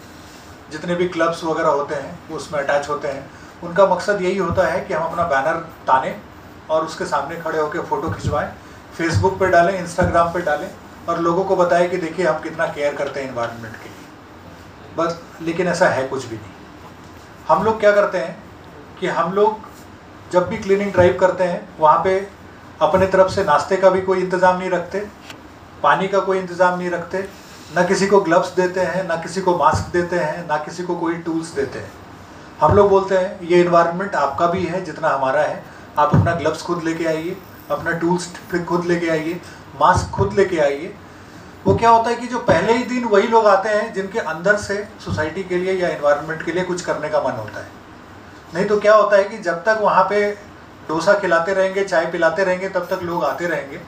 जितने भी क्लब्स वगैरह होते हैं वो उसमें अटैच होते हैं। उनका मकसद यही होता है कि हम अपना बैनर ताने और उसके सामने खड़े होकर फ़ोटो खिंचवाएं, फेसबुक पे डालें, इंस्टाग्राम पे डालें और लोगों को बताएं कि देखिए हम कितना केयर करते हैं एनवायरनमेंट के लिए। बस, लेकिन ऐसा है कुछ भी नहीं। हम लोग क्या करते हैं कि हम लोग जब भी क्लीनिंग ड्राइव करते हैं वहाँ पे अपने तरफ से नाश्ते का भी कोई इंतज़ाम नहीं रखते, पानी का कोई इंतज़ाम नहीं रखते, ना किसी को ग्लव्स देते हैं, ना किसी को मास्क देते हैं, ना किसी को कोई टूल्स देते हैं। हम लोग बोलते हैं ये इन्वायरमेंट आपका भी है जितना हमारा है, आप अपना ग्लव्स खुद लेके आइए, अपना टूल्स खुद लेके आइए, मास्क खुद लेके आइए। वो क्या होता है कि जो पहले ही दिन वही लोग आते हैं जिनके अंदर से सोसाइटी के लिए या इन्वायरमेंट के लिए कुछ करने का मन होता है। नहीं तो क्या होता है कि जब तक वहाँ पे डोसा खिलाते रहेंगे, चाय पिलाते रहेंगे, तब तक लोग आते रहेंगे,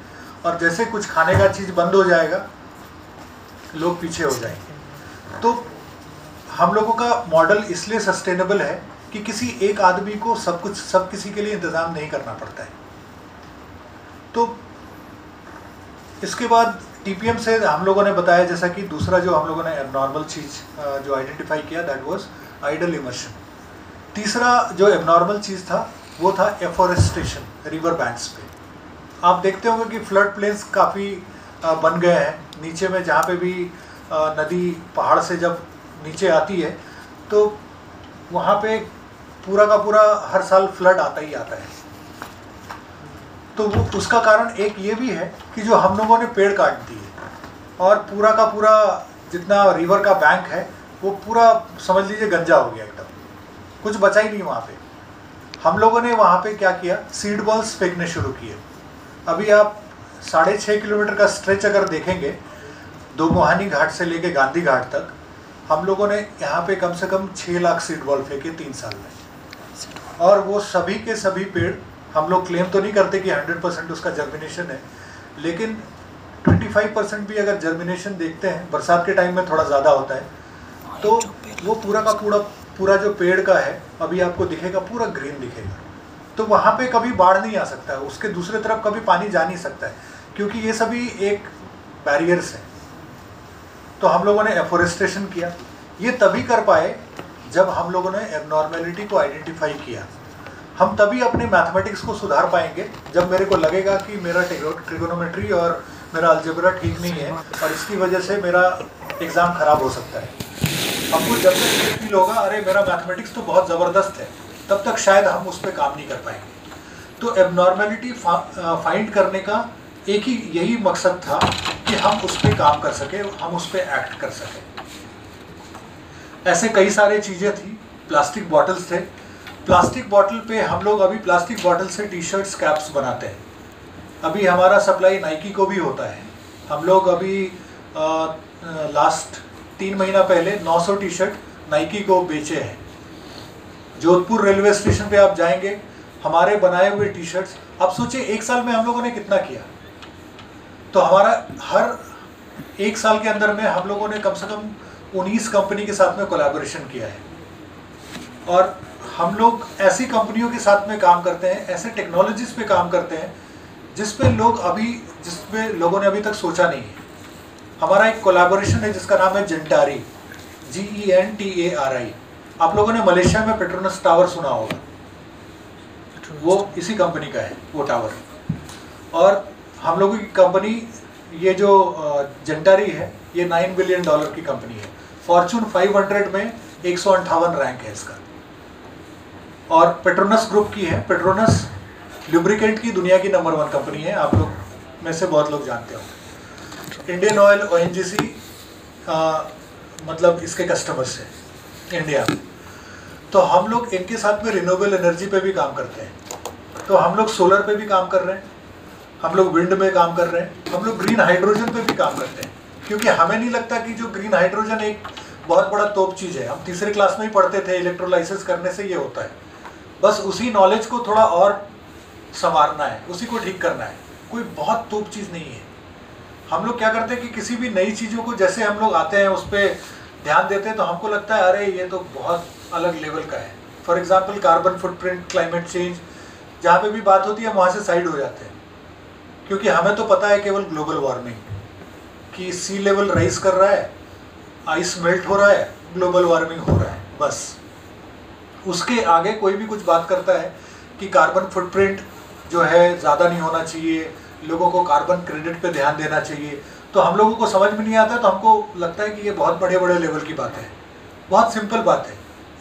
और जैसे कुछ खाने का चीज़ बंद हो जाएगा लोग पीछे हो जाएंगे। तो हम लोगों का मॉडल इसलिए सस्टेनेबल है कि किसी एक आदमी को सब किसी के लिए इंतज़ाम नहीं करना पड़ता है। तो इसके बाद टीपीएम से हम लोगों ने बताया, जैसा कि दूसरा जो हम लोगों ने एबनॉर्मल चीज़ जो आइडेंटिफाई किया, दैट वाज आइडल इमर्शन। तीसरा जो एबनॉर्मल चीज़ था वो था एफोरेस्टेशन रिवर बैंक्स पे। आप देखते होंगे कि फ्लड प्लेन्स काफ़ी बन गए हैं नीचे में, जहाँ पे भी नदी पहाड़ से जब नीचे आती है तो वहाँ पे पूरा का पूरा हर साल फ्लड आता ही आता है। तो वो उसका कारण एक ये भी है कि जो हम लोगों ने पेड़ काट दिए और पूरा का पूरा जितना रिवर का बैंक है वो पूरा समझ लीजिए गंजा हो गया, एकदम कुछ बचा ही नहीं वहाँ पे। हम लोगों ने वहाँ पे क्या किया, सीड बॉल्स फेंकने शुरू किए। अभी आप 6.5 किलोमीटर का स्ट्रेच अगर देखेंगे, दो मोहानी घाट से लेके गांधी घाट तक, हम लोगों ने यहाँ पे कम से कम 6 लाख सीड बॉल फेंके 3 साल में। और वो सभी के सभी पेड़, हम लोग क्लेम तो नहीं करते कि 100% उसका जर्मिनेशन है, लेकिन 25% भी अगर जर्मिनेशन देखते हैं, बरसात के टाइम में थोड़ा ज़्यादा होता है, तो वो पूरा का पूरा जो पेड़ का है अभी आपको दिखेगा, पूरा ग्रीन दिखेगा। तो वहाँ पे कभी बाढ़ नहीं आ सकता है, उसके दूसरे तरफ कभी पानी जा नहीं सकता है, क्योंकि ये सभी एक बैरियर्स हैं। तो हम लोगों ने एफोरेस्टेशन किया। ये तभी कर पाए जब हम लोगों ने एबनॉर्मेलिटी को आइडेंटिफाई किया। हम तभी अपने मैथमेटिक्स को सुधार पाएंगे जब मेरे को लगेगा कि मेरा ट्रिगोनोमेट्री और मेरा अलजेब्रा ठीक नहीं है और इसकी वजह से मेरा एग्ज़ाम ख़राब हो सकता है। हमको जब तक ये फील होगा अरे मेरा मैथमेटिक्स तो बहुत ज़बरदस्त है, तब तक शायद हम उस पर काम नहीं कर पाएंगे। तो एबनॉर्मेलिटी फाइंड करने का एक ही यही मकसद था कि हम उस पर काम कर सके, हम उस पर एक्ट कर सके। ऐसे कई सारे चीज़ें थी। प्लास्टिक बॉटल्स थे। प्लास्टिक बॉटल पे हम लोग अभी प्लास्टिक बॉटल से टी शर्ट्स कैप्स बनाते हैं। अभी हमारा सप्लाई नाइकी को भी होता है। हम लोग अभी लास्ट 3 महीना पहले 900 टी शर्ट नाइकी को बेचे हैं। जोधपुर रेलवे स्टेशन पे आप जाएंगे, हमारे बनाए हुए टी शर्ट्स, आप सोचिए 1 साल में हम लोगों ने कितना किया। तो हमारा हर 1 साल के अंदर में हम लोगों ने कम से कम 19 कंपनी के साथ में कोलैबोरेशन किया है। और हम लोग ऐसी कंपनियों के साथ में काम करते हैं, ऐसे टेक्नोलॉजीज पे काम करते हैं जिसपे लोगों ने अभी तक सोचा नहीं है। हमारा एक कोलैबोरेशन है जिसका नाम है जेंटारी, GENTARI। आप लोगों ने मलेशिया में पेट्रोनस टावर सुना होगा, वो इसी कंपनी का है वो टावर। और हम लोगों की कंपनी ये जो जेंटारी है ये $9 बिलियन की कंपनी है। फॉर्चून 500 में 158 रैंक है इसका। और पेट्रोनस ग्रुप की है। पेट्रोनस लुब्रिकेंट की दुनिया की नंबर 1 कंपनी है, आप लोग में से बहुत लोग जानते हो। इंडियन ऑयल, ONGC मतलब इसके कस्टमर्स हैं इंडिया में। तो हम लोग इनके साथ में रिन्यूएबल एनर्जी पे भी काम करते हैं। तो हम लोग सोलर पे भी काम कर रहे हैं, हम लोग विंड में काम कर रहे हैं, हम लोग ग्रीन हाइड्रोजन पे भी काम करते हैं। क्योंकि हमें नहीं लगता कि जो ग्रीन हाइड्रोजन एक बहुत बड़ा तोप चीज़ है। हम तीसरे क्लास में ही पढ़ते थे इलेक्ट्रोलाइसिस करने से ये होता है। बस उसी नॉलेज को थोड़ा और संवारना है, उसी को ठीक करना है, कोई बहुत तोप चीज़ नहीं है। हम लोग क्या करते हैं कि किसी भी नई चीज़ों को जैसे हम लोग आते हैं उस पर ध्यान देते हैं तो हमको लगता है अरे ये तो बहुत अलग लेवल का है। For example carbon footprint, climate change, जहाँ पे भी बात होती है हम वहाँ से साइड हो जाते हैं। क्योंकि हमें तो पता है केवल ग्लोबल वार्मिंग, कि सी लेवल राइज कर रहा है, आइस मेल्ट हो रहा है, ग्लोबल वार्मिंग हो रहा है, बस। उसके आगे कोई भी कुछ बात करता है कि कार्बन फुटप्रिंट जो है ज़्यादा नहीं होना चाहिए, लोगों को कार्बन क्रेडिट पे ध्यान देना चाहिए, तो हम लोगों को समझ में नहीं आता। तो हमको लगता है कि ये बहुत बड़े बड़े लेवल की बात है। बहुत सिंपल बात है।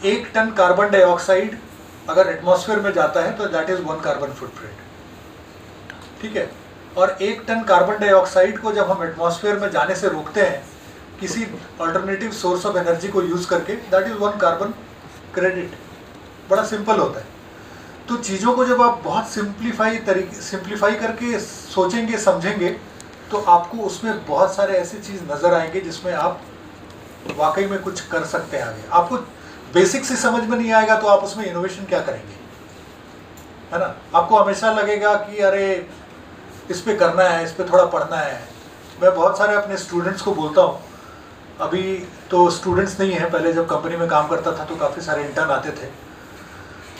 1 टन कार्बन डाइऑक्साइड अगर एटमॉस्फेयर में जाता है तो दैट इज़ 1 कार्बन फुटप्रिंट, ठीक है। और 1 टन कार्बन डाइऑक्साइड को जब हम एटमॉस्फेयर में जाने से रोकते हैं किसी अल्टरनेटिव सोर्स ऑफ एनर्जी को यूज़ करके, दैट इज़ 1 कार्बन क्रेडिट। बड़ा सिंपल होता है। तो चीज़ों को जब आप बहुत सिंप्लीफाई करके सोचेंगे, समझेंगे, तो आपको उसमें बहुत सारे ऐसी चीज़ नज़र आएंगे जिसमें आप वाकई में कुछ कर सकते हैं आगे। आपको बेसिक से समझ में नहीं आएगा तो आप उसमें इनोवेशन क्या करेंगे, है ना। आपको हमेशा लगेगा कि अरे इस पे करना है, इस पे थोड़ा पढ़ना है। मैं बहुत सारे अपने स्टूडेंट्स को बोलता हूँ, अभी तो स्टूडेंट्स नहीं है, पहले जब कंपनी में काम करता था तो काफ़ी सारे इंटर्न आते थे,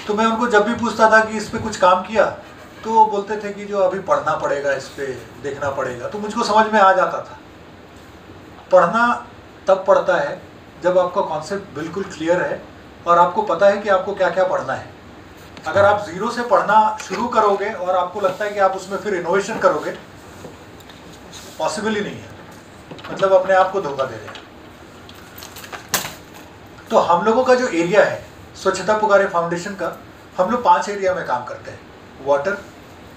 तो मैं उनको जब भी पूछता था कि इस पे कुछ काम किया तो वो बोलते थे कि जो अभी पढ़ना पड़ेगा, इस पे देखना पड़ेगा। तो मुझको समझ में आ जाता था। पढ़ना तब पड़ता है जब आपका कॉन्सेप्ट बिल्कुल क्लियर है और आपको पता है कि आपको क्या क्या पढ़ना है। अगर आप ज़ीरो से पढ़ना शुरू करोगे और आपको लगता है कि आप उसमें फिर इनोवेशन करोगे, पॉसिबल ही नहीं है, मतलब अपने आप को धोखा दे रहे हैं। तो हम लोगों का जो एरिया है स्वच्छता पुकारे फाउंडेशन का, हम लोग 5 एरिया में काम करते हैं: वाटर,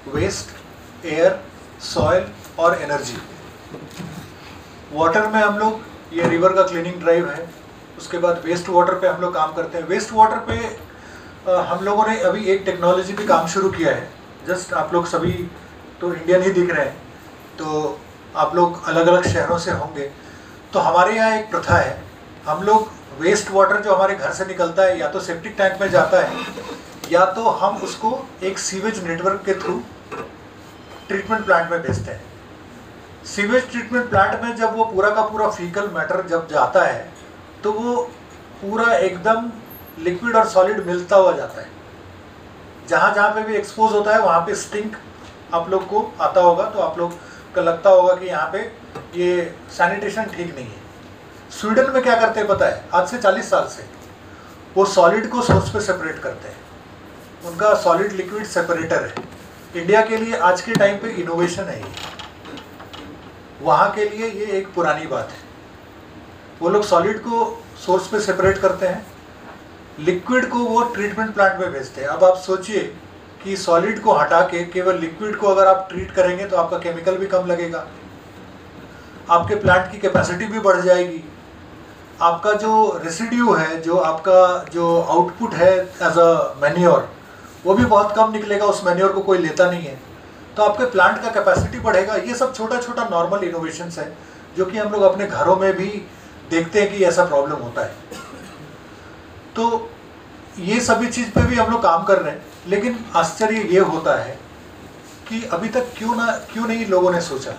वेस्ट, एयर, सॉइल और एनर्जी। वाटर में हम लोग ये रिवर का क्लीनिंग ड्राइव है। उसके बाद वेस्ट वाटर पे हम लोग काम करते हैं। वेस्ट वाटर पे हम लोगों ने अभी एक टेक्नोलॉजी पे काम शुरू किया है। जस्ट आप लोग सभी तो इंडियन ही दिख रहे हैं, तो आप लोग अलग अलग शहरों से होंगे। तो हमारे यहाँ एक प्रथा है, हम लोग वेस्ट वाटर जो हमारे घर से निकलता है या तो सेप्टिक टैंक में जाता है या तो हम उसको एक सीवेज नेटवर्क के थ्रू ट्रीटमेंट प्लांट में भेजते हैं। सीवेज ट्रीटमेंट प्लांट में जब वो पूरा का पूरा फीकल मैटर जब जाता है तो वो पूरा एकदम लिक्विड और सॉलिड मिलता हुआ जाता है। जहाँ जहाँ पे भी एक्सपोज होता है वहाँ पे स्टिंक आप लोग को आता होगा, तो आप लोग को लगता होगा कि यहाँ पे ये सैनिटेशन ठीक नहीं है। स्वीडन में क्या करते हैं पता है? आज से 40 साल से वो सॉलिड को सोर्स पे सेपरेट करते हैं। उनका सॉलिड लिक्विड सेपरेटर है। इंडिया के लिए आज के टाइम पे इनोवेशन है ये, वहाँ के लिए ये एक पुरानी बात है। वो लोग सॉलिड को सोर्स पे सेपरेट करते हैं, लिक्विड को वो ट्रीटमेंट प्लांट में भेजते हैं। अब आप सोचिए कि सॉलिड को हटा के केवल लिक्विड को अगर आप ट्रीट करेंगे तो आपका केमिकल भी कम लगेगा, आपके प्लांट की कैपेसिटी भी बढ़ जाएगी, आपका जो रेसिड्यू है, जो आपका जो आउटपुट है एज अ मैन्योर, वो भी बहुत कम निकलेगा, उस मैन्योर को कोई लेता नहीं है, तो आपके प्लांट का कैपेसिटी बढ़ेगा। ये सब छोटा छोटा नॉर्मल इनोवेशंस है जो कि हम लोग अपने घरों में भी देखते हैं कि ऐसा प्रॉब्लम होता है। तो ये सभी चीज़ पे भी हम लोग काम कर रहे हैं, लेकिन आश्चर्य ये होता है कि अभी तक क्यों नहीं लोगों ने सोचा।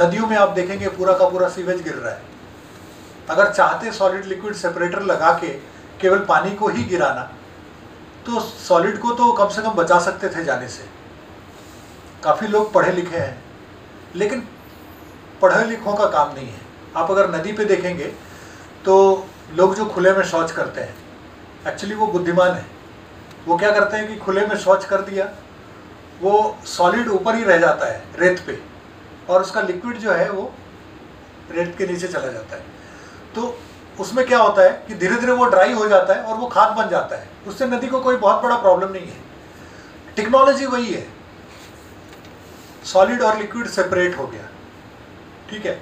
नदियों में आप देखेंगे पूरा का पूरा सीवेज गिर रहा है। अगर चाहते सॉलिड लिक्विड सेपरेटर लगा के केवल पानी को ही गिराना, तो सॉलिड को तो कम से कम बचा सकते थे जाने से। काफ़ी लोग पढ़े लिखे हैं, लेकिन पढ़े लिखों का काम नहीं है। आप अगर नदी पे देखेंगे तो लोग जो खुले में शौच करते हैं, एक्चुअली वो बुद्धिमान है। वो क्या करते हैं कि खुले में शौच कर दिया, वो सॉलिड ऊपर ही रह जाता है रेत पे, और उसका लिक्विड जो है वो रेत के नीचे चला जाता है। तो उसमें क्या होता है कि धीरे धीरे वो ड्राई हो जाता है और वो खाद बन जाता है। उससे नदी को कोई बहुत बड़ा प्रॉब्लम नहीं है। टेक्नोलॉजी वही है, सॉलिड और लिक्विड सेपरेट हो गया, ठीक है।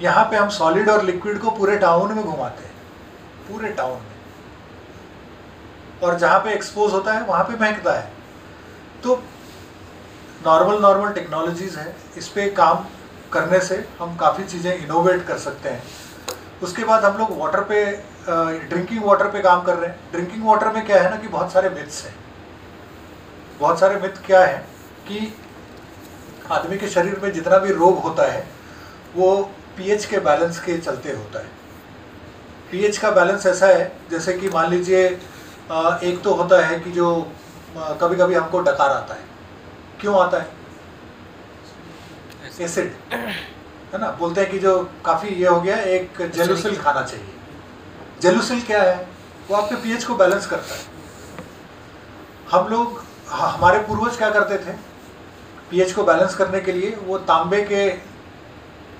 यहाँ पे हम सॉलिड और लिक्विड को पूरे टाउन में घुमाते हैं, पूरे टाउन में, और जहाँ पे एक्सपोज होता है वहाँ पे महकता है। तो नॉर्मल टेक्नोलॉजीज़ है, इस पे काम करने से हम काफ़ी चीज़ें इनोवेट कर सकते हैं। उसके बाद हम लोग वाटर पे, ड्रिंकिंग वाटर पे काम कर रहे हैं। ड्रिंकिंग वाटर में क्या है ना कि बहुत सारे मिथ्स हैं। बहुत सारे मिथ क्या है कि आदमी के शरीर में जितना भी रोग होता है वो पीएच के बैलेंस के चलते होता है। पीएच का बैलेंस ऐसा है, जैसे कि मान लीजिए एक तो होता है कि जो कभी कभी हमको डकार आता है। क्यों आता है? एसिड, है ना। बोलते हैं कि जो काफ़ी ये हो गया, एक जेलुसिल खाना चाहिए। जेलुसिल क्या है? वो आपके पीएच को बैलेंस करता है। हम लोग, हमारे पूर्वज क्या करते थे पीएच को बैलेंस करने के लिए? वो तांबे के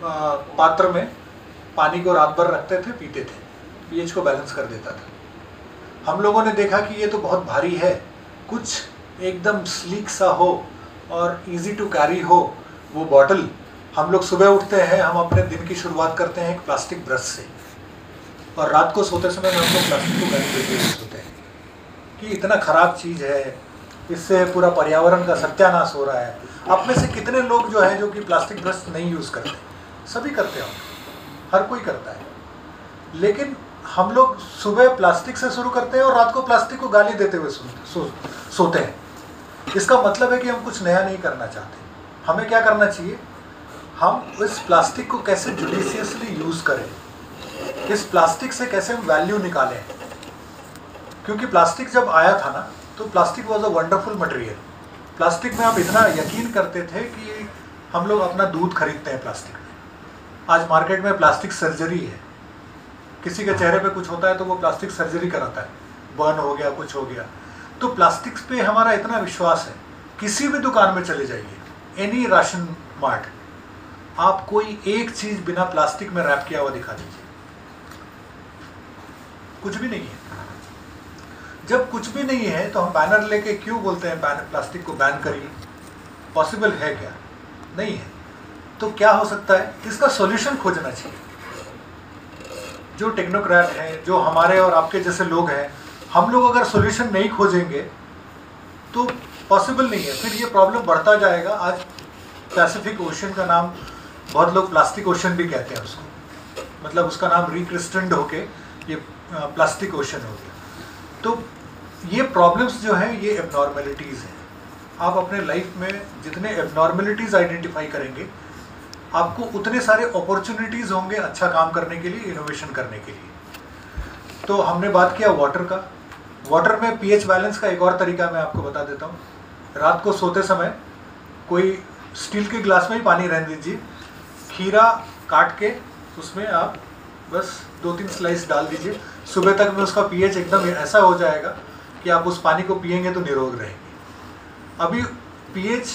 पात्र में पानी को रात भर रखते थे, पीते थे, पीएच को बैलेंस कर देता था। हम लोगों ने देखा कि ये तो बहुत भारी है, कुछ एकदम स्लीक सा हो और इजी टू कैरी हो वो बॉटल। हम लोग सुबह उठते हैं, हम अपने दिन की शुरुआत करते हैं एक प्लास्टिक ब्रश से, और रात को सोते समय हम लोग प्लास्टिक को गाली देते हुए सोते हैं कि इतना ख़राब चीज़ है, इससे पूरा पर्यावरण का सत्यानाश हो रहा है। आप में से कितने लोग जो हैं जो कि प्लास्टिक ब्रश नहीं यूज़ करते? सभी करते हैं, हर कोई करता है। लेकिन हम लोग सुबह प्लास्टिक से शुरू करते हैं और रात को प्लास्टिक को गाली देते हुए सोते हैं। इसका मतलब है कि हम कुछ नया नहीं करना चाहते। हमें क्या करना चाहिए? हम इस प्लास्टिक को कैसे जुडिशियसली यूज़ करें, इस प्लास्टिक से कैसे हम वैल्यू निकालें। क्योंकि प्लास्टिक जब आया था ना, तो plastic was a wonderful material. Plastic में आप इतना यकीन करते थे कि हम लोग अपना दूध खरीदते हैं प्लास्टिक में। आज मार्केट में प्लास्टिक सर्जरी है, किसी के चेहरे पे कुछ होता है तो वो प्लास्टिक सर्जरी कराता है, बर्न हो गया, कुछ हो गया। तो प्लास्टिक पे हमारा इतना विश्वास है। किसी भी दुकान में चले जाइए, एनी राशन मार्ट, आप कोई एक चीज़ बिना प्लास्टिक में रैप किया हुआ दिखा दीजिए, कुछ भी नहीं है। जब कुछ भी नहीं है तो हम बैनर लेके क्यों बोलते हैं प्लास्टिक को बैन करिए? पॉसिबल है क्या? नहीं है। तो क्या हो सकता है? इसका सॉल्यूशन खोजना चाहिए। जो टेक्नोक्रेट हैं, जो हमारे और आपके जैसे लोग हैं, हम लोग अगर सॉल्यूशन नहीं खोजेंगे तो पॉसिबल नहीं है। फिर ये प्रॉब्लम बढ़ता जाएगा। आज पैसिफिक ओशन का नाम बहुत लोग प्लास्टिक ओशन भी कहते हैं उसको, मतलब उसका नाम रिक्रिस्टेंड होके ये प्लास्टिक ओशन हो गया। तो ये प्रॉब्लम्स जो हैं ये एबनॉर्मेलिटीज़ हैं। आप अपने लाइफ में जितने एबनॉर्मेलिटीज़ आइडेंटिफाई करेंगे, आपको उतने सारे अपॉर्चुनिटीज़ होंगे अच्छा काम करने के लिए, इनोवेशन करने के लिए। तो हमने बात किया वाटर का। वाटर में पीएच बैलेंस का एक और तरीका मैं आपको बता देता हूँ। रात को सोते समय कोई स्टील के ग्लास में ही पानी रहने दीजिए, खीरा काट के उसमें आप बस 2-3 स्लाइस डाल दीजिए। सुबह तक में उसका पीएच एकदम ऐसा हो जाएगा कि आप उस पानी को पिएंगे तो निरोग रहेंगे। अभी पीएच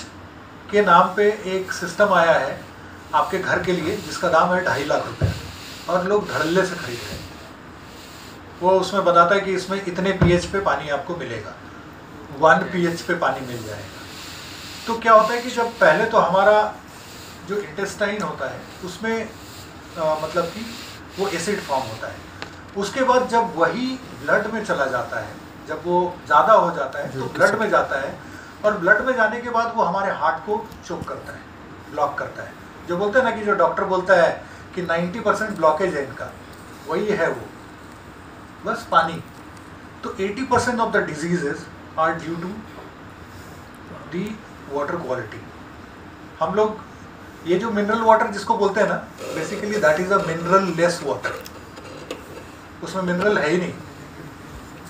के नाम पे एक सिस्टम आया है आपके घर के लिए जिसका दाम है 2.5 लाख रुपए, और लोग धड़ल्ले से खरीद रहे हैं। वो उसमें बताता है कि इसमें इतने पीएच पे पानी आपको मिलेगा, 1 पीएच पे पानी मिल जाएगा। तो क्या होता है कि जब पहले तो हमारा जो इंटेस्टाइन होता है उसमें मतलब कि वो एसिड फॉर्म होता है। उसके बाद जब वही ब्लड में चला जाता है, जब वो ज़्यादा हो जाता है तो ब्लड में जाता है, और ब्लड में जाने के बाद वो हमारे हार्ट को चोक करता है, ब्लॉक करता है। जो बोलते हैं ना कि जो डॉक्टर बोलता है कि 90% ब्लॉकेज है इनका, वही है वो, बस पानी। तो 80% of the diseases are due to the water quality. हम लोग ये जो मिनरल वाटर जिसको बोलते हैं ना, basically that is a mineral less water, उसमें मिनरल है ही नहीं,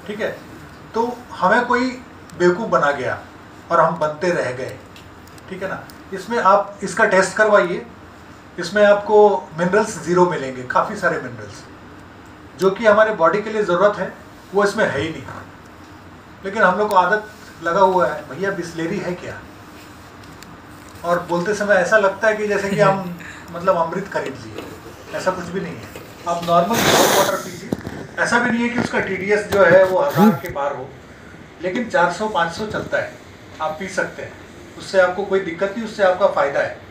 ठीक है। तो हमें कोई बेवकूफ़ बना गया और हम बनते रह गए, ठीक है ना। इसमें आप इसका टेस्ट करवाइए, इसमें आपको मिनरल्स ज़ीरो मिलेंगे, काफ़ी सारे मिनरल्स जो कि हमारे बॉडी के लिए ज़रूरत है वो इसमें है ही नहीं। लेकिन हम लोग को आदत लगा हुआ है, भैया बिस्लेरी है क्या, और बोलते समय ऐसा लगता है कि जैसे कि हम मतलब अमृत खरीद लिए, ऐसा कुछ भी नहीं है। आप नॉर्मल वाटर पीजिए, ऐसा भी नहीं है कि उसका TDS जो है वो 1000 के पार हो, लेकिन 400-500 चलता है, आप पी सकते हैं, उससे आपको कोई दिक्कत नहीं, उससे आपका फ़ायदा है।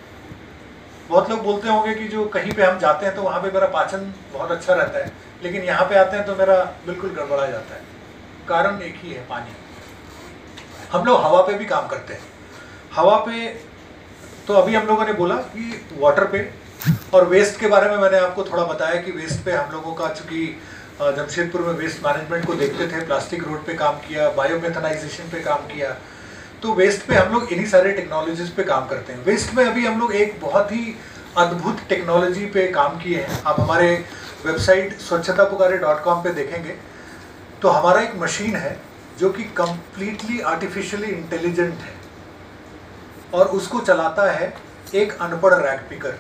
बहुत लोग बोलते होंगे कि जो कहीं पे हम जाते हैं तो वहाँ पे मेरा पाचन बहुत अच्छा रहता है, लेकिन यहाँ पे आते हैं तो मेरा बिल्कुल गड़बड़ा जाता है। कारण एक ही है, पानी। हम लोग हवा पे भी काम करते हैं। हवा पे तो अभी हम लोगों ने बोला कि वाटर पे, और वेस्ट के बारे में मैंने आपको थोड़ा बताया कि वेस्ट पे हम लोगों का, चूँकि जमशेदपुर में वेस्ट मैनेजमेंट को देखते थे, प्लास्टिक रोड पे काम किया, बायोमेथनाइजेशन पे काम किया, तो वेस्ट पे हम लोग इन्हीं सारे टेक्नोलॉजीज पे काम करते हैं। वेस्ट में अभी हम लोग एक बहुत ही अद्भुत टेक्नोलॉजी पे काम किए हैं। आप हमारे वेबसाइट स्वच्छतापुकारे.com पे देखेंगे तो हमारा एक मशीन है जो कि कम्प्लीटली आर्टिफिशियली इंटेलिजेंट है, और उसको चलाता है एक अनपढ़ रैग पिकर।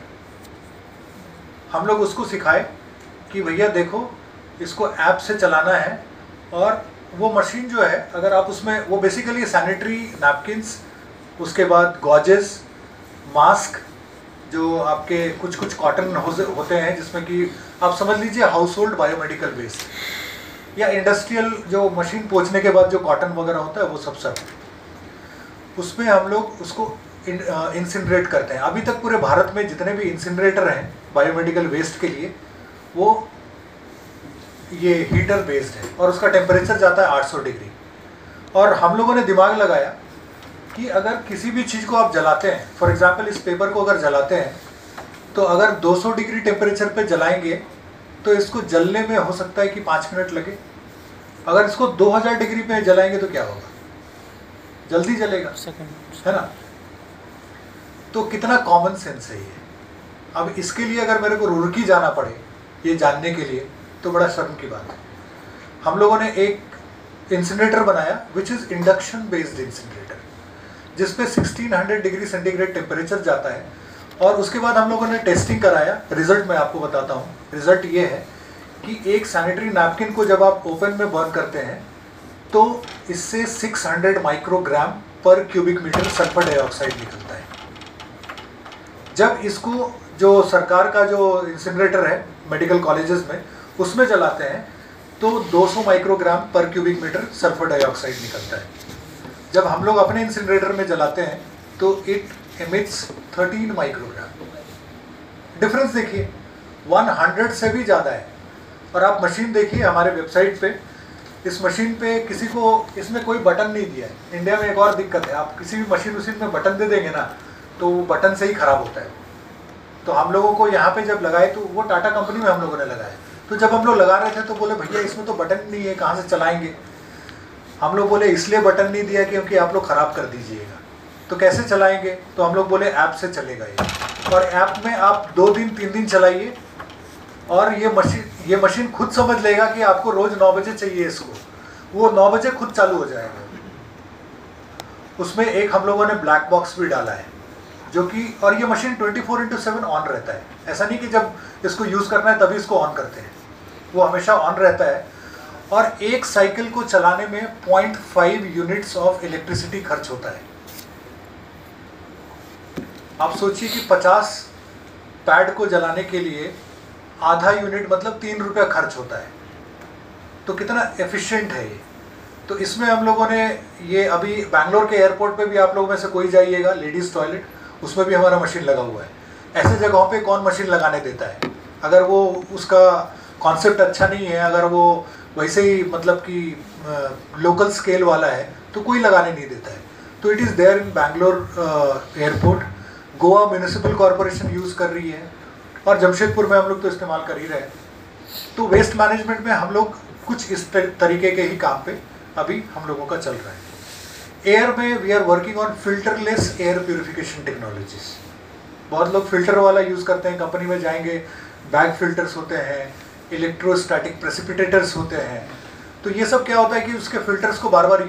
हम लोग उसको सिखाए कि भैया देखो इसको ऐप से चलाना है, और वो मशीन जो है अगर आप उसमें, वो बेसिकली सैनिटरी नैपकिन्स, उसके बाद गॉजेस, मास्क, जो आपके कुछ कुछ कॉटन होते हैं जिसमें कि आप समझ लीजिए हाउस होल्ड बायोमेडिकल वेस्ट, या इंडस्ट्रियल जो मशीन पोंछने के बाद जो कॉटन वगैरह होता है वो सब उसमें हम लोग उसको इंसिनरेट करते हैं। अभी तक पूरे भारत में जितने भी इंसिनरेटर हैं बायोमेडिकल वेस्ट के लिए, वो ये हीटर बेस्ड है, और उसका टेम्परेचर जाता है 800 डिग्री। और हम लोगों ने दिमाग लगाया कि अगर किसी भी चीज़ को आप जलाते हैं, फॉर एग्जांपल इस पेपर को अगर जलाते हैं, तो अगर 200 डिग्री टेम्परेचर पे जलाएंगे तो इसको जलने में हो सकता है कि 5 मिनट लगे। अगर इसको 2000 डिग्री पे जलाएंगे तो क्या होगा, जल्दी जलेगा, है ना। तो कितना कॉमन सेंस है ये। अब इसके लिए अगर मेरे को रुड़की जाना पड़े ये जानने के लिए तो बड़ा शर्म की बात है। हम लोगों ने एक इंसिनरेटर बनाया which is induction based incinerator, जिसपे 1600 डिग्री सेंटीग्रेड टेम्परेचर जाता है, और उसके बाद हम लोगों ने टेस्टिंग कराया। रिजल्ट मैं आपको बताता हूँ। रिजल्ट ये है कि एक सैनिटरी नैपकिन को जब आप ओपन में बर्न करते हैं तो इससे 600 माइक्रोग्राम पर क्यूबिक मीटर सल्फर डाइऑक्साइड निकलता है। जब इसको जो सरकार का जो इंसिनरेटर है मेडिकल कॉलेजेस में, उसमें जलाते हैं तो 200 माइक्रोग्राम पर क्यूबिक मीटर सल्फर डाइऑक्साइड निकलता है। जब हम लोग अपने इंसिनरेटर में जलाते हैं तो इट एमिट्स 13 माइक्रोग्राम। डिफरेंस देखिए, 100 से भी ज़्यादा है। और आप मशीन देखिए हमारे वेबसाइट पे, इस मशीन पे किसी को इसमें कोई बटन नहीं दिया है। इंडिया में एक और दिक्कत है, आप किसी भी मशीन में बटन दे देंगे ना तो वो बटन से ही ख़राब होता है। तो हम लोगों को यहाँ पे जब लगाए तो वो टाटा कंपनी में हम लोगों ने लगाया, तो जब हम लोग लगा रहे थे तो बोले भैया इसमें तो बटन नहीं है, कहाँ से चलाएंगे। हम लोग बोले इसलिए बटन नहीं दिया क्योंकि आप लोग ख़राब कर दीजिएगा। तो कैसे चलाएंगे, तो हम लोग बोले ऐप से चलेगा ये। और ऐप में आप 2 दिन 3 दिन चलाइए और ये मशीन खुद समझ लेगा कि आपको रोज़ 9 बजे चाहिए इसको, वो 9 बजे खुद चालू हो जाएगा। उसमें एक हम लोगों ने ब्लैक बॉक्स भी डाला है जो कि, और ये मशीन 24/7 ऑन रहता है। ऐसा नहीं कि जब इसको यूज़ करना है तभी इसको ऑन करते हैं, वो हमेशा ऑन रहता है। और एक साइकिल को चलाने में 0.5 यूनिट्स ऑफ इलेक्ट्रिसिटी खर्च होता है। आप सोचिए कि 50 पैड को जलाने के लिए आधा यूनिट मतलब 3 रुपये खर्च होता है, तो कितना एफिशिएंट है ये। तो इसमें हम लोगों ने ये अभी बैंगलोर के एयरपोर्ट पे भी आप लोगों में से कोई जाइएगा, लेडीज़ टॉयलेट, उसमें भी हमारा मशीन लगा हुआ है। ऐसे जगहों पे कौन मशीन लगाने देता है? अगर वो उसका कॉन्सेप्ट अच्छा नहीं है, अगर वो वैसे ही मतलब कि लोकल स्केल वाला है, तो कोई लगाने नहीं देता है। तो it is there in Bangalore airport. Goa municipal corporation use कर रही है और जमशेदपुर में हम लोग तो इस्तेमाल कर ही रहे हैं। तो वेस्ट मैनेजमेंट में हम लोग कुछ इस तरीके के ही काम पे अभी हम लोगों का चल रहा है। एयर में we are working on filterless air purification technologies. बहुत लोग फिल्टर वाला यूज़ करते हैं, कंपनी में जाएंगे, बैग फिल्टर्स होते हैं, इलेक्ट्रोस्टैटिक प्रेसिपिटेटर्स होते हैं। तो ये सब क्या होता है कि उसके फिल्टर्स को बार बार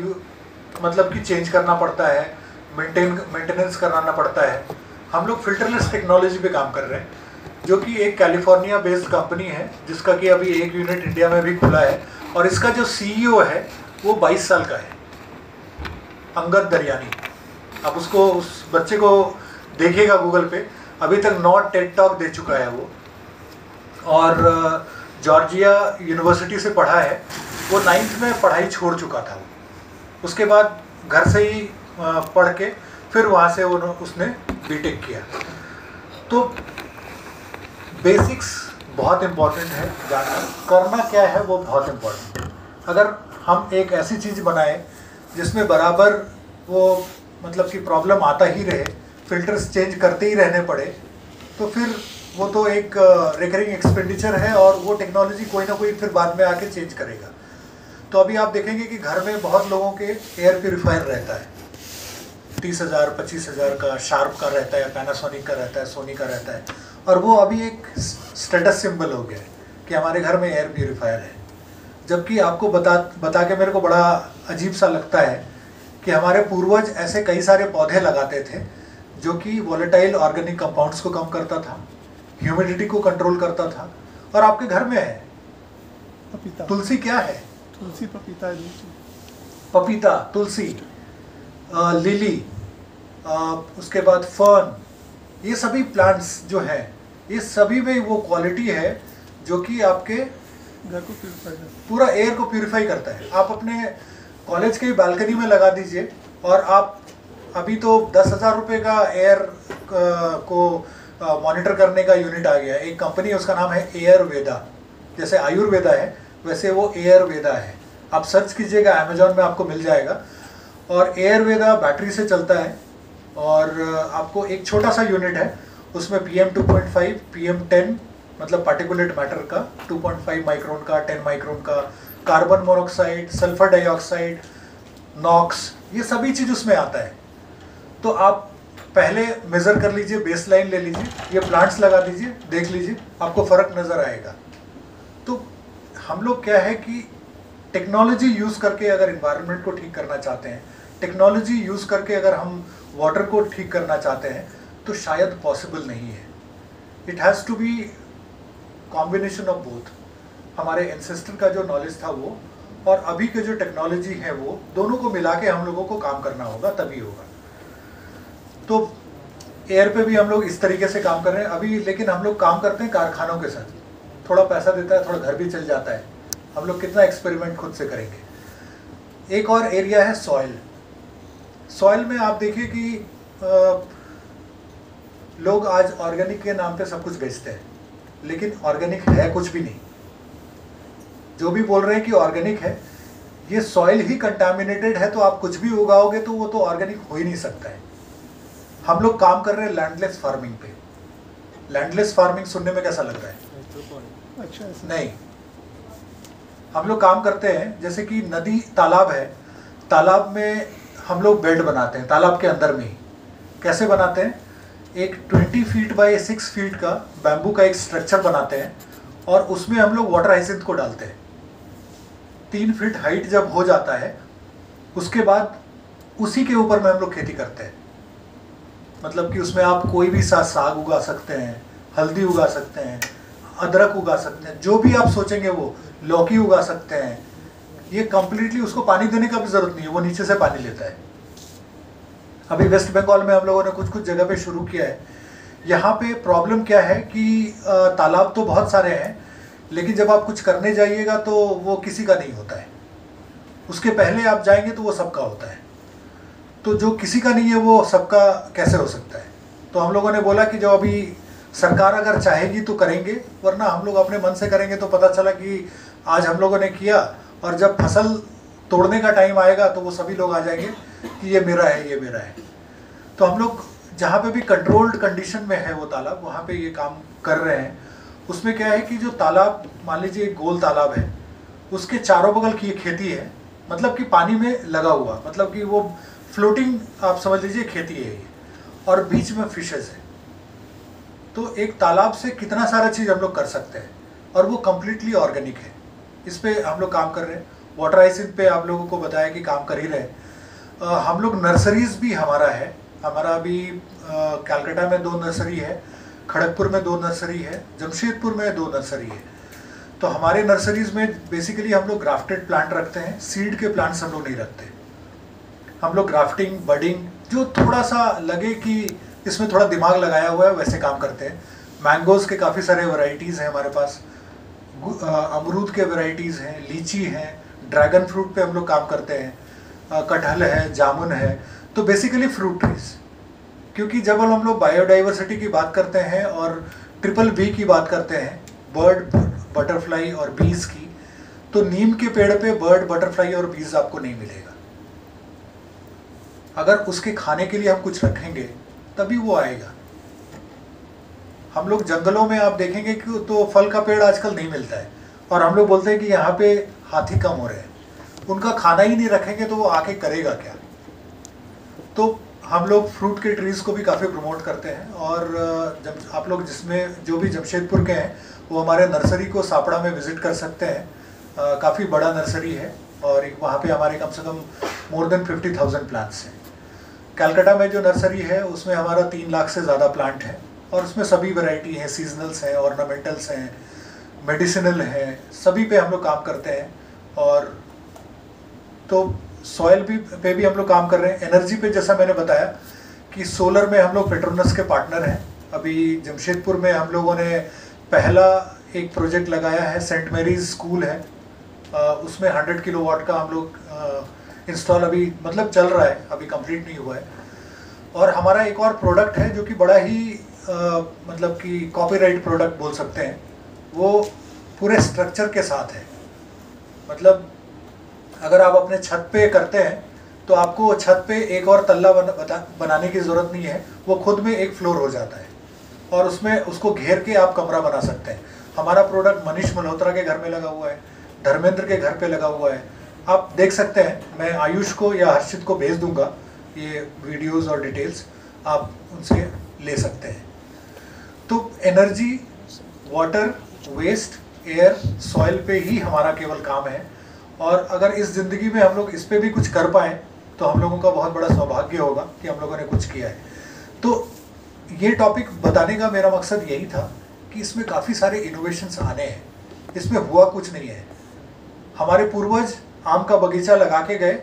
मतलब कि चेंज करना पड़ता है, मेंटेनेंस कराना पड़ता है। हम लोग फिल्टरलेस टेक्नोलॉजी पे काम कर रहे हैं, जो कि एक कैलिफोर्निया बेस्ड कंपनी है, जिसका कि अभी एक यूनिट इंडिया में भी खुला है। और इसका जो CEO है वो 22 साल का है, अंगद दरियानी। आप उसको, उस बच्चे को देखिएगा गूगल पे, अभी तक 9 टेड टॉक दे चुका है वो, और जॉर्जिया यूनिवर्सिटी से पढ़ा है। वो 9th में पढ़ाई छोड़ चुका था वो, उसके बाद घर से ही पढ़ के फिर वहाँ से उसने बीटेक किया। तो बेसिक्स बहुत इम्पॉर्टेंट है जानना, करना क्या है वो बहुत इम्पॉर्टेंट है। अगर हम एक ऐसी चीज़ बनाए जिसमें बराबर वो मतलब कि प्रॉब्लम आता ही रहे, फिल्टर्स चेंज करते ही रहने पड़े, तो फिर वो तो एक रिकरिंग एक्सपेंडिचर है और वो टेक्नोलॉजी कोई ना कोई फिर बाद में आके चेंज करेगा। तो अभी आप देखेंगे कि घर में बहुत लोगों के एयर प्योरीफायर रहता है, 30,000 25,000 का, शार्प का रहता है, पैनासोनिक का रहता है, सोनी का रहता है, और वो अभी एक स्टेटस सिंबल हो गया है कि हमारे घर में एयर प्योरीफायर है। जबकि आपको बता के मेरे को बड़ा अजीब सा लगता है कि हमारे पूर्वज ऐसे कई सारे पौधे लगाते थे जो कि वॉलेटाइल ऑर्गेनिक कंपाउंड्स को कम करता था, ह्यूमिडिटी को कंट्रोल करता था, और आपके घर में है पपीता। तुलसी क्या है? तुलसी पपीता है। पपीता, तुलसी, लिली, उसके बाद फर्न, ये सभी प्लांट्स जो हैं, ये सभी में वो क्वालिटी है जो कि आपके घर को प्यूरिफाई करता है, पूरा एयर को प्यूरिफाई करता है। आप अपने कॉलेज के बालकनी में लगा दीजिए, और आप अभी तो 10,000 रुपये का एयर को मॉनिटर करने का यूनिट आ गया है। एक कंपनी है, उसका नाम है एयर वेदा। जैसे आयुर्वेदा है वैसे वो एयर वेदा है। आप सर्च कीजिएगा अमेजोन में, आपको मिल जाएगा। और एयर वेदा बैटरी से चलता है, और आपको एक छोटा सा यूनिट है, उसमें PM 2.5, PM 10 मतलब पार्टिकुलेट मैटर का, 2.5 माइक्रोन का, 10 माइक्रोन का, carbon monoxide, sulphur dioxide, NOx, ये सभी चीज़ उसमें आता है। तो आप पहले मेज़र कर लीजिए, बेस लाइन ले लीजिए, ये प्लांट्स लगा दीजिए, देख लीजिए, आपको फ़र्क नज़र आएगा। तो हम लोग क्या है कि टेक्नोलॉजी यूज़ करके अगर इन्वायरमेंट को ठीक करना चाहते हैं, टेक्नोलॉजी यूज़ करके अगर हम वाटर को ठीक करना चाहते हैं, तो शायद पॉसिबल नहीं है। It has to be combination of both. हमारे एंसेस्टर का जो नॉलेज था वो, और अभी के जो टेक्नोलॉजी है वो, दोनों को मिला के हम लोगों को काम करना होगा, तभी होगा। तो एयर पे भी हम लोग इस तरीके से काम कर रहे हैं अभी, लेकिन हम लोग काम करते हैं कारखानों के साथ। थोड़ा पैसा देता है, थोड़ा घर भी चल जाता है। हम लोग कितना एक्सपेरिमेंट खुद से करेंगे। एक और एरिया है सॉइल। सॉइल में आप देखिए कि लोग आज ऑर्गेनिक के नाम पे सब कुछ बेचते हैं, लेकिन ऑर्गेनिक है कुछ भी नहीं। जो भी बोल रहे हैं कि ऑर्गेनिक है, ये सॉइल ही कंटामिनेटेड है, तो आप कुछ भी उगाओगे तो वो तो ऑर्गेनिक हो ही नहीं सकता है। हम लोग काम कर रहे हैं लैंडलेस फार्मिंग पे। लैंडलेस फार्मिंग सुनने में कैसा लग रहा है? अच्छा नहीं, हम लोग काम करते हैं जैसे कि नदी, तालाब है, तालाब में हम लोग बेड बनाते हैं, तालाब के अंदर में ही। कैसे बनाते हैं? एक 20 फीट बाय 6 फीट का बैम्बू का एक स्ट्रक्चर बनाते हैं, और उसमें हम लोग वाटर हाइसिंथ को डालते हैं। 3 फीट हाइट जब हो जाता है, उसके बाद उसी के ऊपर में हम लोग खेती करते हैं। मतलब कि उसमें आप कोई भी साग उगा सकते हैं, हल्दी उगा सकते हैं, अदरक उगा सकते हैं, जो भी आप सोचेंगे वो, लौकी उगा सकते हैं, ये कम्प्लीटली उसको पानी देने का भी ज़रूरत नहीं है, वो नीचे से पानी लेता है। अभी वेस्ट बंगाल में हम लोगों ने कुछ कुछ जगह पे शुरू किया है। यहाँ पे प्रॉब्लम क्या है कि तालाब तो बहुत सारे हैं, लेकिन जब आप कुछ करने जाइएगा तो वो किसी का नहीं होता है। उसके पहले आप जाएंगे तो वो सबका होता है। तो जो किसी का नहीं है वो सबका कैसे हो सकता है? तो हम लोगों ने बोला कि जो अभी सरकार अगर चाहेगी तो करेंगे, वरना हम लोग अपने मन से करेंगे। तो पता चला कि आज हम लोगों ने किया और जब फसल तोड़ने का टाइम आएगा तो वो सभी लोग आ जाएंगे कि ये मेरा है, ये मेरा है। तो हम लोग जहाँ पे भी कंट्रोल्ड कंडीशन में है वो तालाब, वहाँ पे ये काम कर रहे हैं। उसमें क्या है कि जो तालाब, मान लीजिए एक गोल तालाब है, उसके चारों बगल की खेती है, मतलब कि पानी में लगा हुआ, मतलब कि वो फ्लोटिंग आप समझ लीजिए खेती है ये, और बीच में फिशेज है। तो एक तालाब से कितना सारा चीज़ हम लोग कर सकते हैं, और वो कम्प्लीटली ऑर्गेनिक है। इस पे हम लोग काम कर रहे हैं। वाटर हाइसिंथ पे आप लोगों को बताया कि काम कर ही रहे। हम लोग नर्सरीज भी हमारा है। हमारा अभी कलकत्ता में 2 नर्सरी है, खड़गपुर में 2 नर्सरी है, जमशेदपुर में 2 नर्सरी है। तो हमारे नर्सरीज में बेसिकली हम लोग ग्राफ्टेड प्लांट रखते हैं, सीड के प्लांट्स हम लोग नहीं रखते। हम लोग ग्राफ्टिंग, बडिंग, जो थोड़ा सा लगे कि इसमें थोड़ा दिमाग लगाया हुआ है, वैसे काम करते हैं। मैंगोज़ के काफ़ी सारे वैरायटीज़ हैं हमारे पास, अमरूद के वैरायटीज़ हैं, लीची हैं, ड्रैगन फ्रूट पे हम लोग काम करते हैं, कटहल है, जामुन है। तो बेसिकली फ्रूट ट्रीज। क्योंकि जब हम लोग बायोडाइवर्सिटी की बात करते हैं और ट्रिपल बी की बात करते हैं, बर्ड, बटरफ्लाई और बीज की, तो नीम के पेड़ पे बर्ड, बटरफ्लाई और बीज आपको नहीं मिलेगा। अगर उसके खाने के लिए हम कुछ रखेंगे तभी वो आएगा। हम लोग जंगलों में आप देखेंगे कि तो फल का पेड़ आजकल नहीं मिलता है, और हम लोग बोलते हैं कि यहाँ पे हाथी कम हो रहे हैं। उनका खाना ही नहीं रखेंगे तो वो आके करेगा क्या? तो हम लोग फ्रूट के ट्रीज़ को भी काफ़ी प्रमोट करते हैं। और जब आप लोग जिसमें जो भी जमशेदपुर के हैं वो हमारे नर्सरी को सापड़ा में विज़िट कर सकते हैं। काफ़ी बड़ा नर्सरी है, और वहाँ पे हमारे कम से कम मोर देन 50,000 प्लांट्स हैं। कलकत्ता में जो नर्सरी है उसमें हमारा 3 लाख से ज़्यादा प्लांट है, और उसमें सभी वैरायटी हैं, सीजनल्स हैं, ऑर्नामेंटल्स हैं, मेडिसिनल हैं, सभी पे हम लोग काम करते हैं। और तो सॉइल पे भी हम लोग काम कर रहे हैं। एनर्जी पे जैसा मैंने बताया कि सोलर में हम लोग पेट्रोनस के पार्टनर हैं। अभी जमशेदपुर में हम लोगों ने पहला एक प्रोजेक्ट लगाया है, सेंट मैरीज स्कूल है, उसमें 100 किलोवाट का हम लोग इंस्टॉल अभी मतलब चल रहा है, अभी कंप्लीट नहीं हुआ है। और हमारा एक और प्रोडक्ट है जो कि बड़ा ही मतलब कि कॉपीराइट प्रोडक्ट बोल सकते हैं, वो पूरे स्ट्रक्चर के साथ है। मतलब अगर आप अपने छत पे करते हैं तो आपको छत पे एक और तल्ला बनाने की ज़रूरत नहीं है, वो खुद में एक फ्लोर हो जाता है, और उसमें उसको घेर के आप कमरा बना सकते हैं। हमारा प्रोडक्ट मनीष मल्होत्रा के घर में लगा हुआ है, धर्मेंद्र के घर पे लगा हुआ है, आप देख सकते हैं। मैं आयुष को या हर्षित को भेज दूंगा ये वीडियोस और डिटेल्स, आप उनसे ले सकते हैं। तो energy, water, waste, air, soil पे ही हमारा केवल काम है। और अगर इस ज़िंदगी में हम लोग इस पे भी कुछ कर पाएँ तो हम लोगों का बहुत बड़ा सौभाग्य होगा कि हम लोगों ने कुछ किया है। तो ये टॉपिक बताने का मेरा मकसद यही था कि इसमें काफ़ी सारे इनोवेशंस आने हैं। इसमें हुआ कुछ नहीं है। हमारे पूर्वज आम का बगीचा लगा के गए,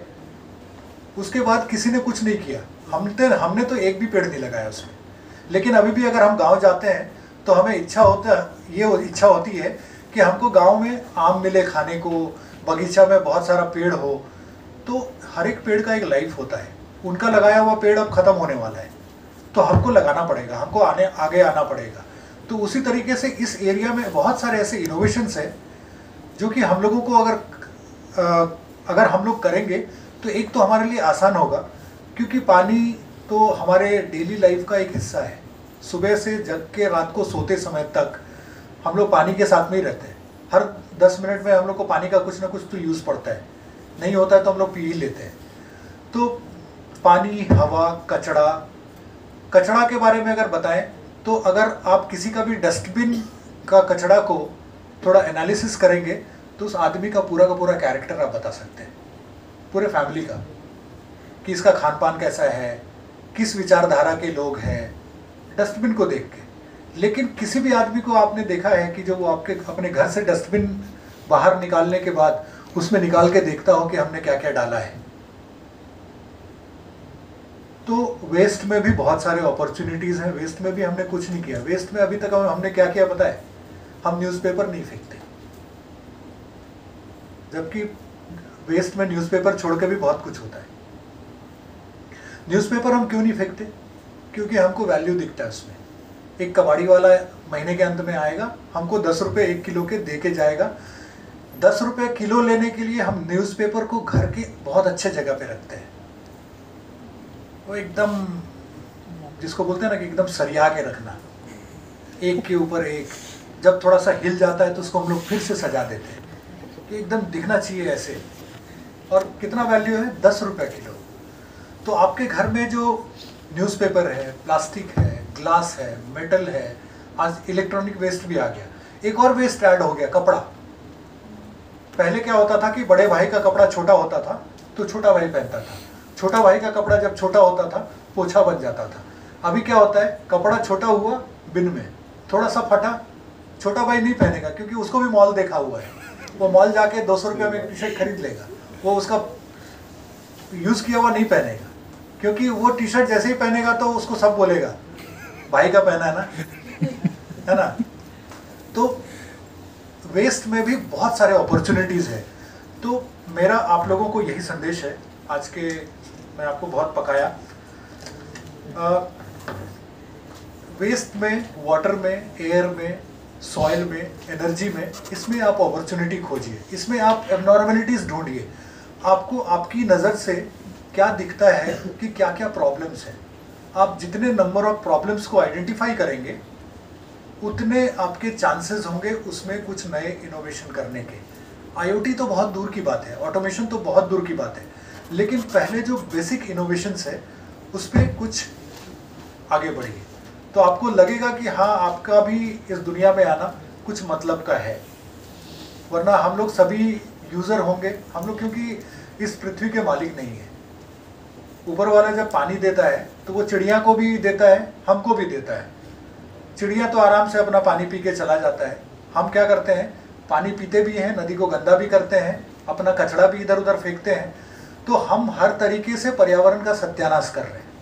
उसके बाद किसी ने कुछ नहीं किया। हमने तो एक भी पेड़ नहीं लगाया उसमें। लेकिन अभी भी अगर हम गांव जाते हैं तो हमें इच्छा होती है कि हमको गांव में आम मिले खाने को, बगीचा में बहुत सारा पेड़ हो। तो हर एक पेड़ का एक लाइफ होता है। उनका लगाया हुआ पेड़ अब ख़त्म होने वाला है, तो हमको लगाना पड़ेगा, हमको आगे आना पड़ेगा। तो उसी तरीके से इस एरिया में बहुत सारे ऐसे इनोवेशंस हैं जो कि हम लोगों को अगर हम लोग करेंगे तो एक तो हमारे लिए आसान होगा, क्योंकि पानी तो हमारे डेली लाइफ का एक हिस्सा है। सुबह से जग के रात को सोते समय तक हम लोग पानी के साथ में ही रहते हैं। हर 10 मिनट में हम लोग को पानी का कुछ ना कुछ तो यूज़ पड़ता है, नहीं होता है तो हम लोग पी ही लेते हैं। तो पानी, हवा, कचरा के बारे में अगर बताएं तो अगर आप किसी का भी डस्टबिन का कचरा को थोड़ा एनालिसिस करेंगे तो उस आदमी का पूरा कैरेक्टर आप बता सकते हैं, पूरे फैमिली का, कि इसका खान पान कैसा है, किस विचारधारा के लोग हैं, डस्टबिन को देख के। लेकिन किसी भी आदमी को आपने देखा है कि जो वो अपने घर से डस्टबिन बाहर निकालने के बाद उसमें निकाल के देखता हो कि हमने क्या क्या डाला है। तो वेस्ट में भी बहुत सारे अपॉर्चुनिटीज़ हैं, वेस्ट में भी हमने कुछ नहीं किया। वेस्ट में अभी तक हमने क्या किया पता है? हम न्यूज़पेपर नहीं फेंकते, जबकि वेस्ट में न्यूज़पेपर छोड़ के भी बहुत कुछ होता है। न्यूज़पेपर हम क्यों नहीं फेंकते? क्योंकि हमको वैल्यू दिखता है उसमें। एक कबाड़ी वाला महीने के अंत में आएगा, हमको 10 रुपये 1 किलो के दे के जाएगा। 10 रुपये किलो लेने के लिए हम न्यूज़पेपर को घर के बहुत अच्छे जगह पे रखते हैं, वो एकदम जिसको बोलते हैं ना कि एकदम सरिया के रखना, एक के ऊपर एक। जब थोड़ा सा हिल जाता है तो उसको हम लोग फिर से सजा देते हैं कि एकदम दिखना चाहिए ऐसे। और कितना वैल्यू है? 10 रुपये किलो। तो आपके घर में जो न्यूज़पेपर है, प्लास्टिक है, ग्लास है, मेटल है, आज इलेक्ट्रॉनिक वेस्ट भी आ गया। एक और वेस्ट ऐड हो गया, कपड़ा। पहले क्या होता था कि बड़े भाई का कपड़ा छोटा होता था तो छोटा भाई पहनता था, छोटा भाई का कपड़ा जब छोटा होता था पोछा बन जाता था। अभी क्या होता है? कपड़ा छोटा हुआ बिन में, थोड़ा सा फटा, छोटा भाई नहीं पहनेगा क्योंकि उसको भी मॉल देखा हुआ है। वो मॉल जाके 200 रुपये में एक टी शर्ट खरीद लेगा, वो उसका यूज़ किया हुआ नहीं पहनेगा, क्योंकि वो टी शर्ट जैसे ही पहनेगा तो उसको सब बोलेगा भाई का पहना है ना, है ना। तो वेस्ट में भी बहुत सारे अपॉर्चुनिटीज़ है। तो मेरा आप लोगों को यही संदेश है आज के, मैं आपको बहुत पकाया। वेस्ट में, वाटर में, एयर में, सॉइल में, एनर्जी में, इसमें आप अपॉर्चुनिटी खोजिए, इसमें आप एबनॉर्मलिटीज़ ढूंढिए। आपको आपकी नज़र से क्या दिखता है कि क्या क्या प्रॉब्लम्स हैं। आप जितने नंबर ऑफ प्रॉब्लम्स को आइडेंटिफाई करेंगे उतने आपके चांसेस होंगे उसमें कुछ नए इनोवेशन करने के। आईओटी तो बहुत दूर की बात है, ऑटोमेशन तो बहुत दूर की बात है, लेकिन पहले जो बेसिक इनोवेशंस है उस पर कुछ आगे बढ़िए, तो आपको लगेगा कि हाँ, आपका भी इस दुनिया में आना कुछ मतलब का है। वरना हम लोग सभी यूज़र होंगे, हम लोग क्योंकि इस पृथ्वी के मालिक नहीं है। ऊपर वाला जब पानी देता है तो वो चिड़िया को भी देता है, हमको भी देता है। चिड़िया तो आराम से अपना पानी पी के चला जाता है, हम क्या करते हैं? पानी पीते भी हैं, नदी को गंदा भी करते हैं, अपना कचरा भी इधर उधर फेंकते हैं। तो हम हर तरीके से पर्यावरण का सत्यानाश कर रहे हैं।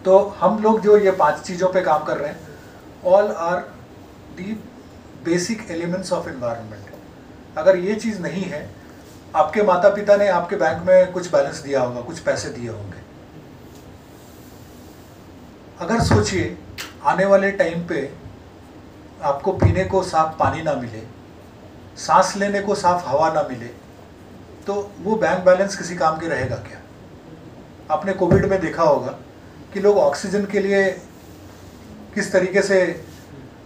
तो हम लोग जो ये 5 चीज़ों पे काम कर रहे हैं, all are the basic elements of environment. अगर ये चीज़ नहीं है, आपके माता पिता ने आपके बैंक में कुछ बैलेंस दिया होगा, कुछ पैसे दिए होंगे। अगर सोचिए आने वाले टाइम पे आपको पीने को साफ पानी ना मिले, सांस लेने को साफ हवा ना मिले, तो वो बैंक बैलेंस किसी काम के रहेगा क्या? आपने कोविड में देखा होगा कि लोग ऑक्सीजन के लिए किस तरीके से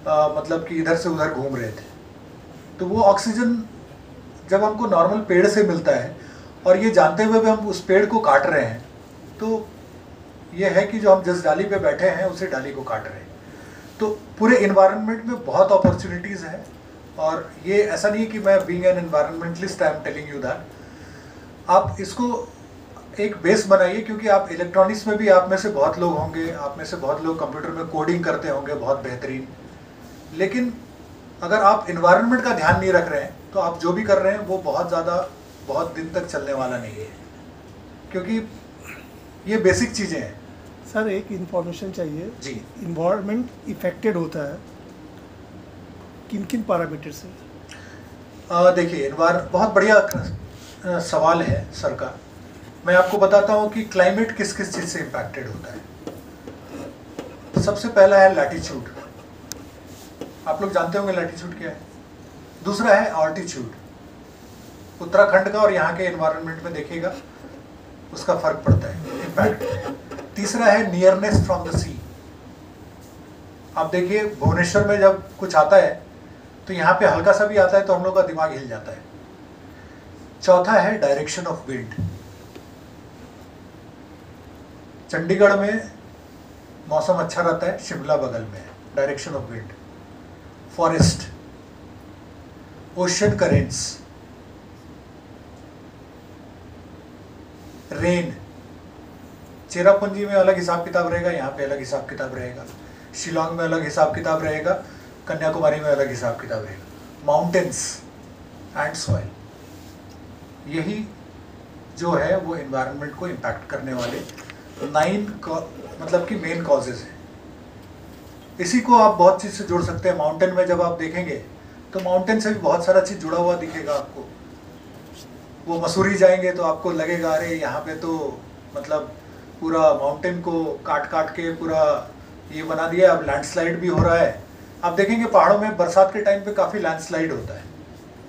मतलब कि इधर से उधर घूम रहे थे। तो वो ऑक्सीजन जब हमको नॉर्मल पेड़ से मिलता है और ये जानते हुए भी हम उस पेड़ को काट रहे हैं, तो ये है कि जो हम जिस डाली पे बैठे हैं उसी डाली को काट रहे हैं। तो पूरे इन्वायरमेंट में बहुत अपॉर्चुनिटीज़ हैं, और ये ऐसा नहीं है कि मैं being an environmentalist I am telling you that. आप इसको एक बेस बनाइए, क्योंकि आप इलेक्ट्रॉनिक्स में भी आप में से बहुत लोग होंगे, आप में से बहुत लोग कंप्यूटर में कोडिंग करते होंगे बहुत बेहतरीन, लेकिन अगर आप इन्वायरमेंट का ध्यान नहीं रख रहे हैं तो आप जो भी कर रहे हैं वो बहुत दिन तक चलने वाला नहीं है, क्योंकि ये बेसिक चीज़ें हैं। सर एक इन्फॉर्मेशन चाहिए जी। इन्वायरमेंट इफेक्टेड होता है किन किन पैरामीटर से? देखिए, बहुत बढ़िया सवाल है सर का। मैं आपको बताता हूँ कि क्लाइमेट किस किस चीज़ से इम्पैक्टेड होता है। सबसे पहला है लैटिट्यूड, आप लोग जानते होंगे लैटिट्यूड क्या है। दूसरा है ऑल्टीट्यूड, उत्तराखंड का और यहाँ के एनवायरनमेंट में देखिएगा उसका फर्क पड़ता है, इम्पैक्ट। तीसरा है नियरनेस फ्रॉम द सी। आप देखिए भुवनेश्वर में जब कुछ आता है तो यहाँ पे हल्का सा भी आता है तो हम लोग का दिमाग हिल जाता है। चौथा है डायरेक्शन ऑफ विंड। चंडीगढ़ में मौसम अच्छा रहता है, शिमला बगल में है, direction of wind. Forest, ocean currents, rain. Cherrapunji में अलग हिसाब किताब रहेगा, यहाँ पे अलग हिसाब किताब रहेगा, शिलोंग में अलग हिसाब किताब रहेगा, कन्याकुमारी में अलग हिसाब किताब रहेगा। माउंटेन्स एंड सॉइल, यही जो है वो एनवायरनमेंट को इम्पैक्ट करने वाले 9 मतलब कि मेन कॉजेज़ हैं। इसी को आप बहुत चीज़ से जोड़ सकते हैं। माउंटेन में जब आप देखेंगे तो माउंटेन से भी बहुत सारा चीज़ जुड़ा हुआ दिखेगा आपको। वो मसूरी जाएंगे तो आपको लगेगा अरे यहाँ पे तो मतलब पूरा माउंटेन को काट काट के पूरा ये बना दिया, अब लैंडस्लाइड भी हो रहा है। आप देखेंगे पहाड़ों में बरसात के टाइम पे काफ़ी लैंडस्लाइड होता है।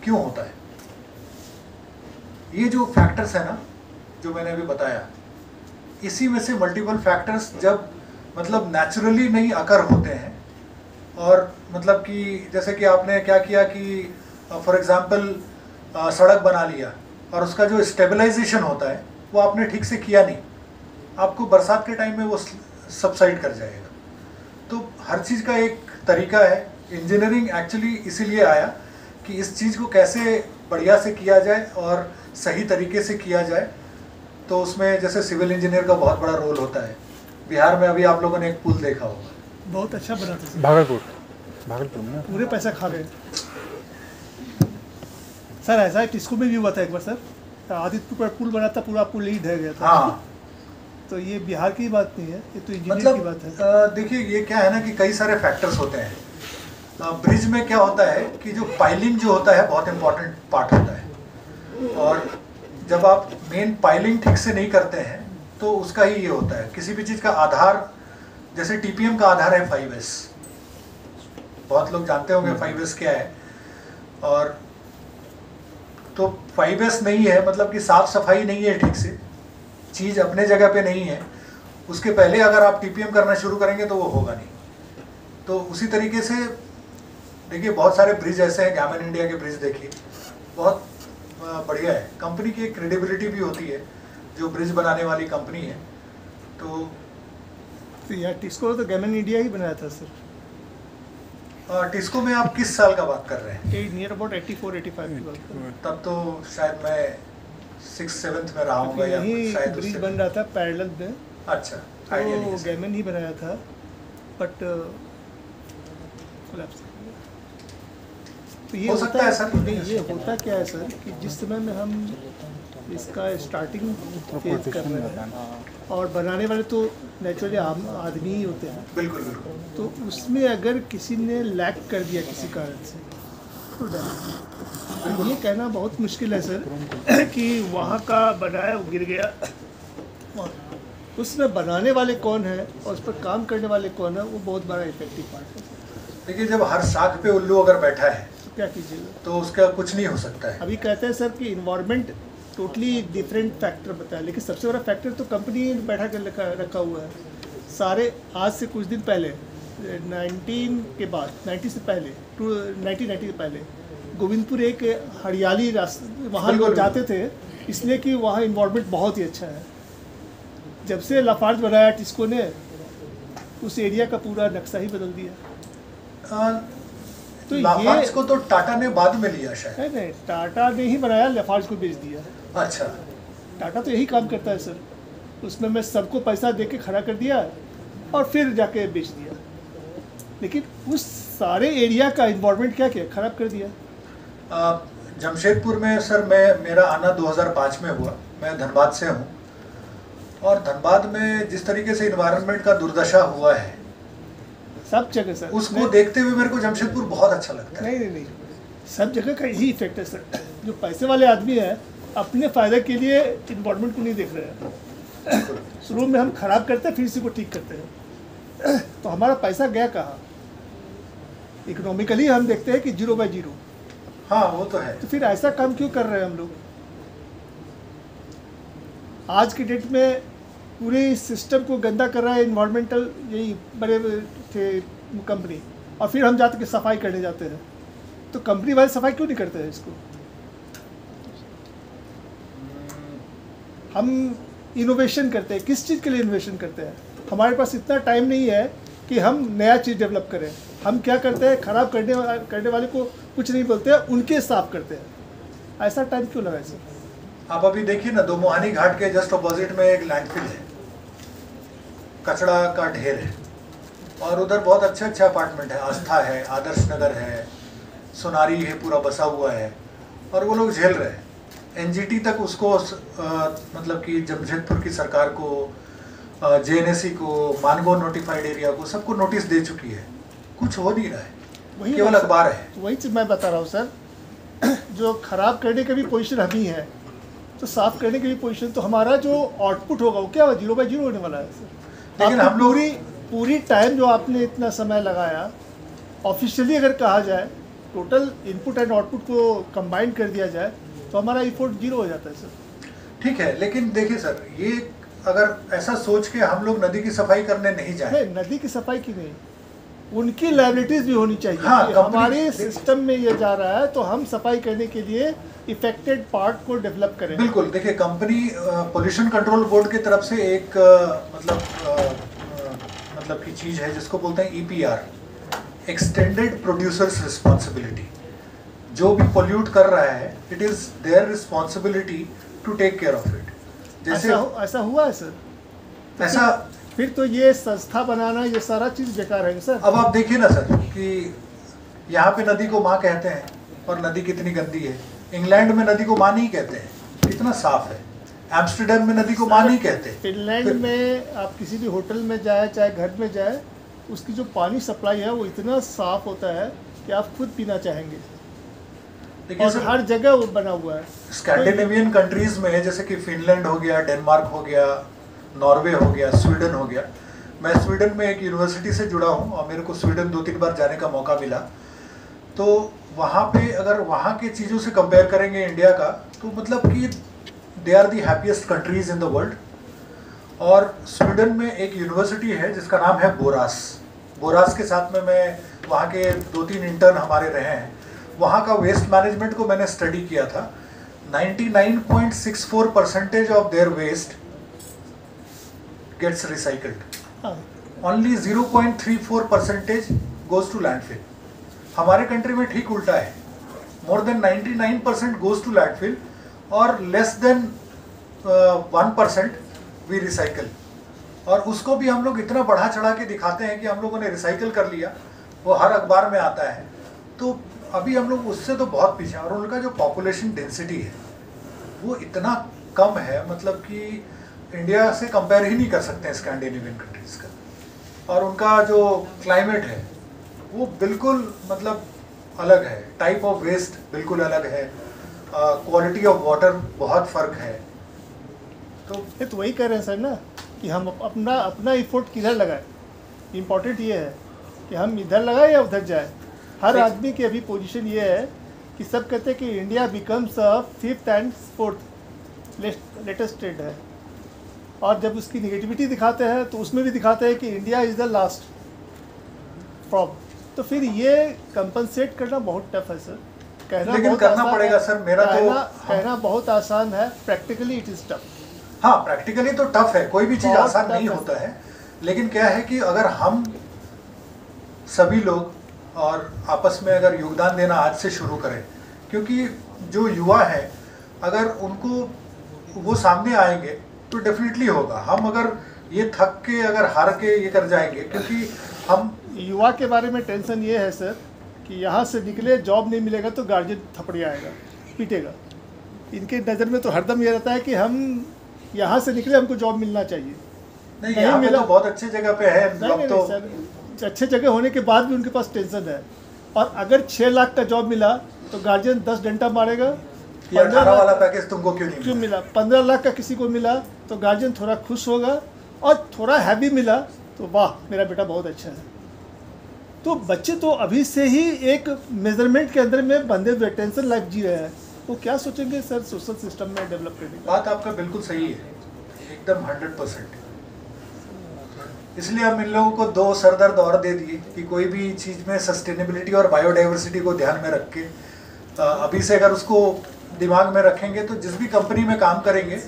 क्यों होता है? ये जो फैक्टर्स है ना जो मैंने अभी बताया, इसी में से मल्टीपल फैक्टर्स जब मतलब नेचुरली नहीं अकर होते हैं, और मतलब कि जैसे कि आपने क्या किया कि फॉर एग्जांपल सड़क बना लिया और उसका जो स्टेबलाइजेशन होता है वो आपने ठीक से किया नहीं, आपको बरसात के टाइम में वो सबसाइड कर जाएगा। तो हर चीज़ का एक तरीका है। इंजीनियरिंग एक्चुअली इसीलिए आया कि इस चीज़ को कैसे बढ़िया से किया जाए और सही तरीके से किया जाए। तो उसमें जैसे सिविल इंजीनियर का बहुत बड़ा रोल होता है। बिहार में अभी आप लोगों ने एक पुल देखा होगा, बहुत अच्छा बना था। भागलपुर में पूरे पैसा खा गए सर। ऐसा है टिस्को में भी हुआ था एक बार सर, आदित्यपुर पर पुल बना था, पूरा पुल ही ढह गया था। हाँ, तो ये बिहार की बात नहीं है, ये तो इंजीनियर की बात है। मतलब देखिए ये क्या है ना कि कई सारे फैक्टर्स होते हैं। ब्रिज में क्या होता है कि जो पाइलिंग जो होता है बहुत इंपॉर्टेंट पार्ट होता है, और जब आप मेन पाइलिंग ठीक से नहीं करते हैं तो उसका ही ये होता है। किसी भी चीज़ का आधार, जैसे टीपीएम का आधार है 5S, बहुत लोग जानते होंगे 5S क्या है। और तो 5S नहीं है मतलब कि साफ सफाई नहीं है, ठीक से चीज़ अपने जगह पे नहीं है, उसके पहले अगर आप टीपीएम करना शुरू करेंगे तो वो होगा नहीं। तो उसी तरीके से देखिए बहुत सारे ब्रिज ऐसे हैं, गैमन इंडिया के ब्रिज देखिए, बहुत बढ़िया है। कंपनी की एक क्रेडिबिलिटी भी होती है जो ब्रिज बनाने वाली कंपनी है। तो यार टिस्को तो गैमन इंडिया ही बनाया था सर। टिस्को में आप किस साल का बात कर रहे हैं? नियर अबाउट 84-85 की बात कर। तब तो शायद मैं 6th-7th में रहा हूँगा या यही शायद ब्रिज उससे। बन रहा था पैरेलल में, अच्छा, आइडिया नहीं तो है। गैमन ही बनाया था, बट कोलैप्स। तो ये हो सकता है सर। नहीं, ये होता क्या है सर कि जिस समय में हम इसका स्टार्टिंग फेज कर रहे हैं, और बनाने वाले तो नेचुरली आम आदमी ही होते हैं, बिल्कुल बिल्कुल। तो उसमें अगर किसी ने लैक कर दिया किसी कारण से तो डर। ये कहना बहुत मुश्किल है सर कि वहाँ का बनाया वो गिर गया। उसमें बनाने वाले कौन है और उस पर काम करने वाले कौन है, वो बहुत बड़ा इफेक्टिव पार्ट है। देखिए जब हर शाख पे उल्लू अगर बैठा है तो क्या कीजिएगा? तो उसका कुछ नहीं हो सकता है। अभी कहते हैं सर कि इन्वायरमेंट टोटली डिफरेंट फैक्टर बताया, लेकिन सबसे बड़ा फैक्टर तो कंपनी बैठा कर रखा हुआ है। सारे आज से कुछ दिन पहले 19 के बाद 90 से पहले 1990 के पहले गोविंदपुर एक हरियाली रास्ता, वहाँ लोग जाते थे इसलिए कि वहाँ इन्वायरमेंट बहुत ही अच्छा है। जब से लाफार्ज बनाया टिस्को ने, उस एरिया का पूरा नक्शा ही बदल दिया। तो लाफार्ज को तो टाटा ने बाद में लिया शायद। नहीं, टाटा ने ही बनाया, लाफार्ज को बेच दिया। अच्छा, टाटा तो यही काम करता है सर, उसमें मैं सबको पैसा दे के खड़ा कर दिया और फिर जाके बेच दिया, लेकिन उस सारे एरिया का इन्वायरमेंट क्या किया, खराब कर दिया। जमशेदपुर में सर मेरा आना 2005 में हुआ। मैं धनबाद से हूँ, और धनबाद में जिस तरीके से इन्वायरमेंट का दुर्दशा हुआ है सब जगह सर, उसको देखते हुए मेरे को जमशेदपुर बहुत अच्छा लगता है। नहीं, सब जगह का यही इफेक्ट है सर। जो पैसे वाले आदमी है अपने फ़ायदे के लिए इन्वायरमेंट को नहीं देख रहे हैं। शुरू में हम खराब करते हैं, फिर इसी को ठीक करते हैं, तो हमारा पैसा गया कहाँ? इकोनॉमिकली हम देखते हैं कि 0/0। हाँ वो तो है। तो फिर ऐसा काम क्यों कर रहे हैं हम लोग? आज की डेट में पूरे सिस्टम को गंदा कर रहा है इन्वायरमेंटल, यही बड़े थे कंपनी, और फिर हम जाते के सफाई करने जाते हैं। तो कंपनी वाले सफाई क्यों नहीं करते हैं इसको? हम इनोवेशन करते हैं, किस चीज़ के लिए इनोवेशन करते हैं? हमारे पास इतना टाइम नहीं है कि हम नया चीज़ डेवलप करें। हम क्या करते हैं, ख़राब करने वाले को कुछ नहीं बोलते हैं, उनके साफ करते हैं। ऐसा टाइम क्यों लगा सर? आप अभी देखिए ना, दो मोहानी घाट के जस्ट अपोजिट में एक लैंडफिल है, कचड़ा का ढेर है, और उधर बहुत अच्छे अच्छे अपार्टमेंट है, आस्था है, आदर्श नगर है, सोनारी है, पूरा बसा हुआ है, और वो लोग झेल रहे हैं। एनजीटी तक उसको मतलब कि जमशेदपुर की सरकार को, जेएनएससी को, मानगो नोटिफाइड एरिया को, सबको नोटिस दे चुकी है, कुछ हो नहीं रहा है, वही केवल अखबार है। वही चीज़ मैं बता रहा हूँ सर, जो खराब करने की भी पोजीशन हम ही है, तो साफ करने की भी पोजीशन, तो हमारा जो आउटपुट होगा वो क्या 0/0 होने वाला है सर। लेकिन हम लोग पूरी टाइम जो आपने इतना समय लगाया, ऑफिशियली अगर कहा जाए टोटल इनपुट एंड आउटपुट को कंबाइन कर दिया जाए तो हमारा इफोर्ट 0 हो जाता है सर। ठीक है, लेकिन देखिए सर, ये अगर ऐसा सोच के हम लोग नदी की सफाई करने नहीं जाए, नहीं, नदी की सफाई की नहीं, उनकी लाइबिलिटीज भी होनी चाहिए। हाँ, हमारे सिस्टम में ये जा रहा है तो हम सफाई करने के लिए इफेक्टेड पार्ट को डेवलप करें। बिल्कुल, देखिए कंपनी पोल्यूशन कंट्रोल बोर्ड की तरफ से एक मतलब की चीज़ है जिसको बोलते हैं EPR, एक्सटेंडेड प्रोड्यूसर्स रिस्पॉन्सिबिलिटी। जो भी पोल्यूट कर रहा है, it is their responsibility to take care of it. जैसे ऐसा हुआ है सर, तो ऐसा फिर तो ये संस्था बनाना, ये सारा चीज़ बेकार है सर। अब आप देखिए ना सर कि यहाँ पे नदी को माँ कहते हैं और नदी कितनी गंदी है। इंग्लैंड में नदी को माँ नहीं कहते हैं, कितना साफ है। एम्स्टर्डम में नदी को माँ नहीं कहते। फिनलैंड में आप किसी भी होटल में जाए, चाहे घर में जाए, उसकी जो पानी सप्लाई है वो इतना साफ होता है कि आप खुद पीना चाहेंगे, और हर जगह वो बना हुआ है। स्कैंडिनेवियन कंट्रीज में जैसे कि फिनलैंड हो गया, डेनमार्क हो गया, नॉर्वे हो गया, स्वीडन हो गया। मैं स्वीडन में एक यूनिवर्सिटी से जुड़ा हूँ और मेरे को स्वीडन 2-3 बार जाने का मौका मिला। तो वहाँ पे अगर वहाँ के चीज़ों से कंपेयर करेंगे इंडिया का, तो मतलब कि they are the happiest countries in the world. और स्वीडन में एक यूनिवर्सिटी है जिसका नाम है बोरास के साथ में मैं वहाँ के 2-3 इंटर्न हमारे रहे हैं। वहाँ का वेस्ट मैनेजमेंट को मैंने स्टडी किया था। 99.64% of their waste gets recycled, only 0.34% goes to landfill. हमारे कंट्री में ठीक उल्टा है, more than 99% goes to landfill और लेस देन 1% वी रिसाइकल। और उसको भी हम लोग इतना बढ़ा चढ़ा के दिखाते हैं कि हम लोगों ने रिसाइकल कर लिया, वो हर अखबार में आता है। तो अभी हम लोग उससे तो बहुत पीछे हैं। और उनका जो पॉपुलेशन डेंसिटी है वो इतना कम है, मतलब कि इंडिया से कंपेयर ही नहीं कर सकते हैं स्कैंडिनेवियन कंट्रीज़ का। और उनका जो क्लाइमेट है वो बिल्कुल मतलब अलग है, टाइप ऑफ वेस्ट बिल्कुल अलग है, क्वालिटी ऑफ वाटर बहुत फ़र्क है। तो वही कह रहे हैं सर ना कि हम अपना इफोर्ट किधर लगाएं। इम्पोर्टेंट ये है कि हम इधर लगाएं या उधर जाए। हर आदमी की अभी पोजीशन ये है कि सब कहते हैं कि India becomes a 5th and 4th latest state है, और जब उसकी निगेटिविटी दिखाते हैं तो उसमें भी दिखाते हैं कि India is the last from. तो फिर ये कंपनसेट करना बहुत टफ है सर। कहना लेकिन बहुत करना आसान पड़ेगा है, सर। मेरा कहना बहुत आसान है, प्रैक्टिकली इट इज़ टफ। हाँ, प्रैक्टिकली तो टफ है, कोई भी चीज़ बहुत आसान नहीं होता है। लेकिन क्या है कि अगर हम सभी लोग और आपस में अगर योगदान देना आज से शुरू करें, क्योंकि जो युवा हैं अगर उनको वो सामने आएंगे तो डेफिनेटली होगा। हम अगर ये थक के अगर हार के ये कर जाएंगे, क्योंकि हम युवा के बारे में टेंशन ये है सर कि यहाँ से निकले, जॉब नहीं मिलेगा तो गार्जियन थपड़ी आएगा, पीटेगा। इनके नज़र में तो हरदम ये रहता है कि हम यहाँ से निकले, हमको जॉब मिलना चाहिए। नहीं, यहाँ पे तो बहुत अच्छी जगह पे है जॉब। तो सर अच्छे जगह होने के बाद भी उनके पास टेंशन है। और अगर 6 लाख का जॉब मिला तो गार्जियन 10 डंडा मारेगा। 18 वाला पैकेज तुमको क्यों मिला? 15 लाख का किसी को मिला तो गार्जियन थोड़ा खुश होगा, और थोड़ा हैवी मिला तो वाह मेरा बेटा बहुत अच्छा है। तो बच्चे तो अभी से ही एक मेजरमेंट के अंदर में बंधे हुए टेंशन लाइफ जी रहे हैं। वो क्या सोचेंगे सर सोशल सिस्टम में डेवलप करने का? बात आपका बिल्कुल सही है, एकदम 100%। इसलिए हम इन लोगों को 2 सरदर्द और दे दिए कि कोई भी चीज़ में सस्टेनेबिलिटी और बायोडाइवर्सिटी को ध्यान में रख के अभी से अगर उसको दिमाग में रखेंगे तो जिस भी कंपनी में काम करेंगे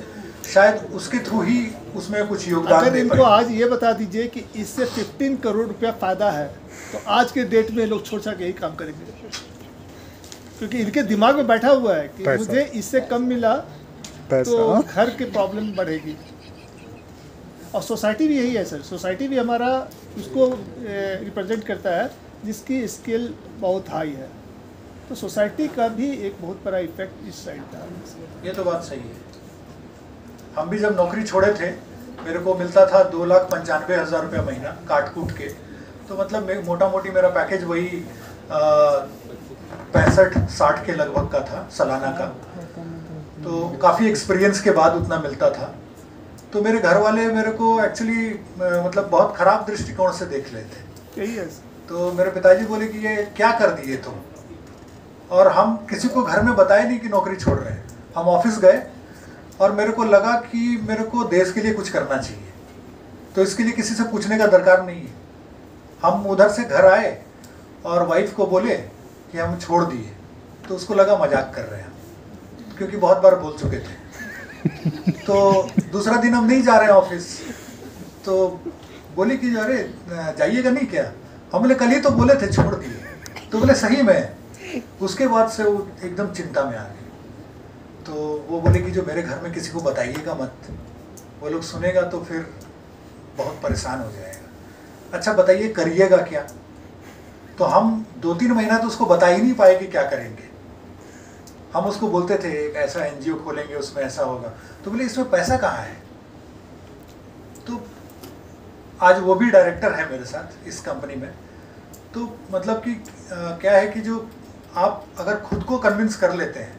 शायद उसके थ्रू ही उसमें कुछ योगदान अगर इनको आज ये बता दीजिए कि इससे 15 करोड़ रुपया फ़ायदा है तो आज के डेट में लोग छोड़ के यही काम करेंगे, क्योंकि इनके दिमाग में बैठा हुआ है कि मुझे इससे कम मिला तो घर की प्रॉब्लम बढ़ेगी। और सोसाइटी भी यही है सर, सोसाइटी भी हमारा उसको रिप्रेजेंट करता है जिसकी स्किल बहुत हाई है। तो सोसाइटी का भी एक बहुत बड़ा इफेक्ट इस साइड था। ये तो बात सही है। हम भी जब नौकरी छोड़े थे, मेरे को मिलता था 2,95,000 रुपये महीना काट कूट के, तो मतलब मोटा मोटी मेरा पैकेज वही 65-60 के लगभग का था सालाना का। तो काफ़ी एक्सपीरियंस के बाद उतना मिलता था। तो मेरे घर वाले मेरे को एक्चुअली मतलब बहुत ख़राब दृष्टिकोण से देख लेते। यही है। तो मेरे पिताजी बोले कि ये क्या कर दिए तुम, और हम किसी को घर में बताए नहीं कि नौकरी छोड़ रहे हैं। हम ऑफिस गए और मेरे को लगा कि मेरे को देश के लिए कुछ करना चाहिए, तो इसके लिए किसी से पूछने का दरकार नहीं है। हम उधर से घर आए और वाइफ को बोले कि हम छोड़ दिए, तो उसको लगा मजाक कर रहे हैं, क्योंकि बहुत बार बोल चुके थे। तो दूसरा दिन हम नहीं जा रहे हैं ऑफिस, तो बोले कि अरे जाइएगा नहीं क्या? हम बोले कल ही तो बोले थे छोड़ दिए। तो बोले सही में? उसके बाद से वो एकदम चिंता में आ गए। तो वो बोले कि जो मेरे घर में किसी को बताइएगा मत, वो लोग सुनेगा तो फिर बहुत परेशान हो जाएगा। अच्छा बताइए करिएगा क्या? तो हम 2-3 महीना तो उसको बता ही नहीं पाए कि क्या करेंगे। हम उसको बोलते थे एक ऐसा एनजीओ खोलेंगे, उसमें ऐसा होगा। तो बोले इसमें पैसा कहाँ है? तो आज वो भी डायरेक्टर है मेरे साथ इस कंपनी में। तो मतलब कि क्या है कि जो आप अगर खुद को कन्विंस कर लेते हैं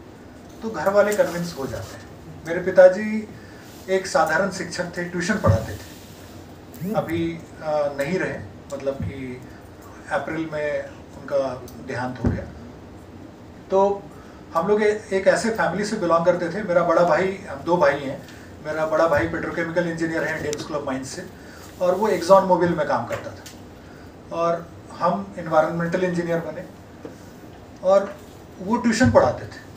तो घर वाले कन्विंस हो जाते हैं। मेरे पिताजी एक साधारण शिक्षक थे, ट्यूशन पढ़ाते थे। अभी नहीं रहे, मतलब कि अप्रैल में उनका देहांत हो गया। तो हम लोग एक ऐसे फैमिली से बिलोंग करते थे। मेरा बड़ा भाई, हम 2 भाई हैं। मेरा बड़ा भाई पेट्रोकेमिकल इंजीनियर है इंडियन स्कूल ऑफ माइंस से, और वो एक्सॉन मोबिल में काम करता था, और हम इन्वायरमेंटल इंजीनियर बने, और वो ट्यूशन पढ़ाते थे।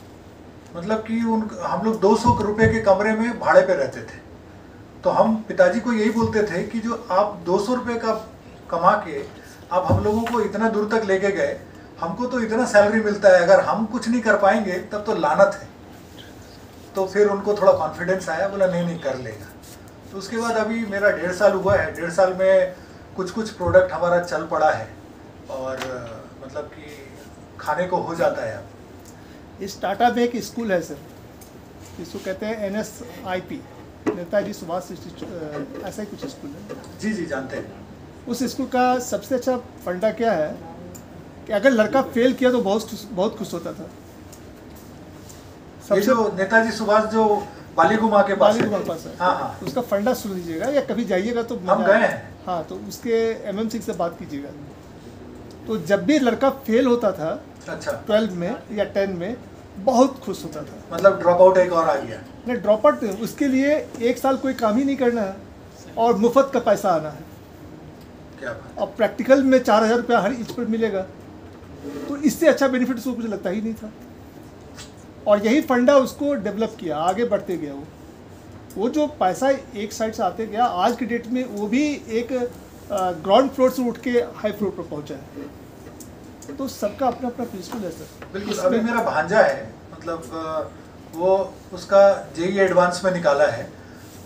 मतलब कि हम लोग 200 रुपये के कमरे में भाड़े पे रहते थे। तो हम पिताजी को यही बोलते थे कि जो आप 200 रुपये का कमा के आप हम लोगों को इतना दूर तक लेके गए, हमको तो इतना सैलरी मिलता है, अगर हम कुछ नहीं कर पाएंगे तब तो लानत है। तो फिर उनको थोड़ा कॉन्फिडेंस आया, बोला नहीं कर लेगा। तो उसके बाद अभी मेरा 1.5 साल हुआ है। 1.5 साल में कुछ प्रोडक्ट हमारा चल पड़ा है, और मतलब कि खाने को हो जाता है। अब इस टाटा में एक स्कूल है सर, इसको कहते हैं NSIP, नेताजी सुभाष इंस्टीट्यूट, ऐसा ही कुछ स्कूल है। जी जी जानते हैं। उस स्कूल का सबसे अच्छा फंडा क्या है कि अगर लड़का फेल किया तो बहुत खुश होता था। ये जो नेताजी सुभाष जो बालीगुमा के पास है, हाँ, उसका फंडा सुन लीजिएगा, या कभी जाइएगा तो हम गए हैं। हाँ, तो उसके MM सिंह से बात कीजिएगा। तो जब भी लड़का फेल होता था, अच्छा, 12 में या 10 में, बहुत खुश होता था। मतलब ड्रॉप आउट एक और आ गया? नहीं, ड्रॉप आउट उसके लिए 1 साल कोई काम ही नहीं करना है और मुफ्त का पैसा आना है। क्या बात? और प्रैक्टिकल में 4,000 रुपया हर इंच पर मिलेगा। तो इससे अच्छा बेनिफिट उसको मुझे लगता ही नहीं था, और यही फंडा उसको डेवलप किया, आगे बढ़ते गया। वो जो पैसा एक साइड से आते गया, आज की डेट में वो भी एक ग्राउंड फ्लोर से उठ के हाई फ्लोर पर पहुंचा है। तो सबका अपना अपना प्रिंसिपल है सर। बिल्कुल। अभी मेरा भांजा है, मतलब वो उसका JEE एडवांस में निकाला है,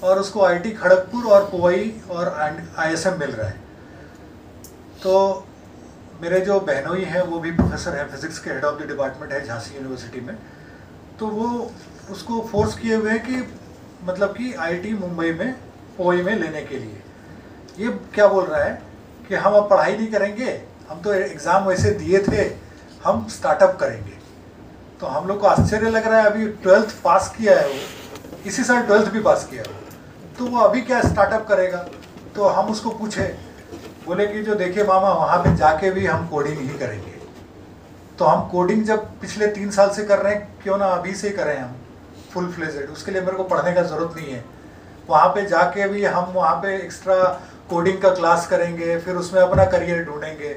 और उसको IIT खड़गपुर और पुवई और ISM मिल रहा है। तो मेरे जो बहनोई हैं वो भी प्रोफेसर हैं, फिजिक्स के हेड ऑफ द डिपार्टमेंट है झांसी यूनिवर्सिटी में। तो वो उसको फोर्स किए हुए हैं कि मतलब कि IIT मुंबई में पुवई में लेने के लिए। ये क्या बोल रहा है कि हम अब पढ़ाई नहीं करेंगे, हम तो एग्ज़ाम वैसे दिए थे, हम स्टार्टअप करेंगे। तो हम लोग को आश्चर्य लग रहा है, अभी 12th पास किया है वो, इसी साल 12th भी पास किया है वो, तो वो अभी क्या स्टार्टअप करेगा? तो हम उसको पूछे, बोले कि जो देखिए मामा, वहाँ पे जाके भी हम कोडिंग ही करेंगे। तो हम कोडिंग जब पिछले 3 साल से कर रहे हैं, क्यों ना अभी से करें हम फुल फ्लेजेड। उसके लिए मेरे को पढ़ने का ज़रूरत नहीं है। वहाँ पे जाके भी हम वहाँ पे एक्स्ट्रा कोडिंग का क्लास करेंगे, फिर उसमें अपना करियर ढूंढेंगे।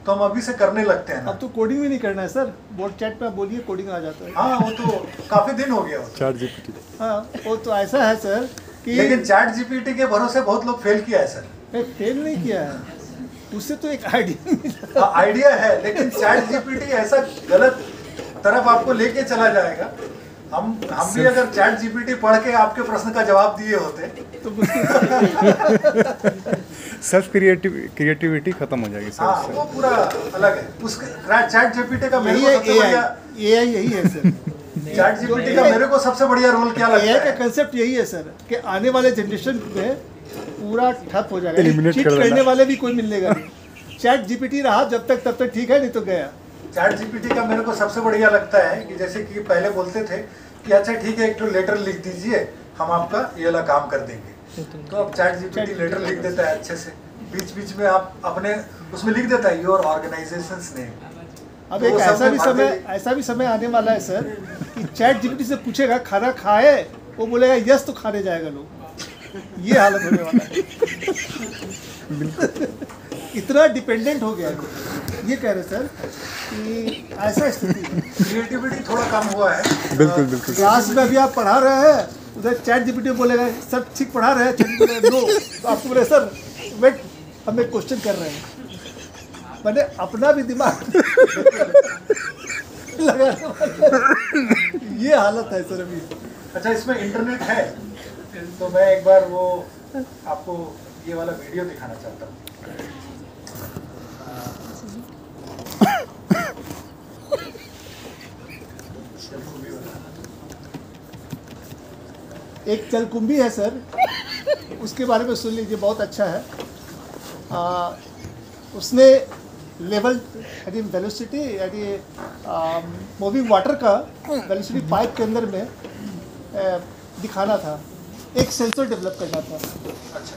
तो हम अभी से करने लगते हैं ना। अब तो कोडिंग भी नहीं करना है सर, बोर्ड चैट पे आप बोलिए कोडिंग आ जाता है। हाँ, वो तो काफ़ी दिन हो गया वो। Chat GPT. हाँ, वो तो ऐसा है सर कि लेकिन चैट जीपीटी के भरोसे बहुत लोग फेल किया है सर। नहीं, फेल नहीं किया है, उससे तो एक आइडिया मिला। आइडिया है, लेकिन चैट जीपीटी ऐसा गलत तरफ आपको लेके चला जाएगा। हम भी अगर चैट जीपीटी पढ़ के आपके प्रश्न का जवाब दिए होते तो सेल्फ क्रिएटिविटी खत्म हो जाएगी सर हाँ, उससे। वो पूरा अलग है। उसके चैट जीपीटी का मेरे यही को है सबसे बढ़िया, AI यही है सर। चैट जीपीटी का मेरे को सबसे बढ़िया रोल क्या लगता AI का है? कंसेप्ट यही है सर कि आने वाले जनरेशन में पूरा ठप हो जाएगा, Eliminate चीट कर देना। करने वाले भी कोई मिलेगा नहीं। चैट जीपीटी रहा जब तक तब तक ठीक है, नहीं तो गया। चैट जीपीटी का मेरे को सबसे बढ़िया लगता है कि जैसे कि पहले बोलते थे कि अच्छा ठीक है, एक तो लेटर लिख दीजिए, हम आपका ये वाला काम कर देंगे। तो अब चैट जीपीटी लेटर लिख देता है अच्छे से, बीच बीच में आप अपने उसमें लिख देता है योर ऑर्गेनाइजेशंस नेम। अब तो एक वो सब में ऐसा भी समय आने वाला है सर कि चैट जीपीटी से पूछेगा खाना खाए, वो बोलेगा यस तो खाने जाएगा लोग। ये हालत होने वाला है। इतना डिपेंडेंट हो गया है। ये कह रहे सर कि ऐसा स्थिति है। क्रिएटिविटी थोड़ा कम हुआ है। बिल्कुल बिल्कुल। क्लास में अभी आप पढ़ा रहे हैं, उधर चैट जीपीटी बोलेगा सर ठीक पढ़ा रहे हैं, चैट बोलेगा नो, तो आपको बोले सर वेट हम एक क्वेश्चन कर रहे हैं। मैंने अपना भी दिमाग लगा। ये हालत है सर अभी। अच्छा, इसमें इंटरनेट है तो मैं एक बार वो आपको ये वाला वीडियो दिखाना चाहता हूँ। एक जलकुंभी है सर, उसके बारे में सुन लीजिए, बहुत अच्छा है। उसने लेवल यानी वेलोसिटी यानी मूविंग वाटर का वेलोसिटी पाइप के अंदर में दिखाना था, एक सेंसर डेवलप करना था। अच्छा।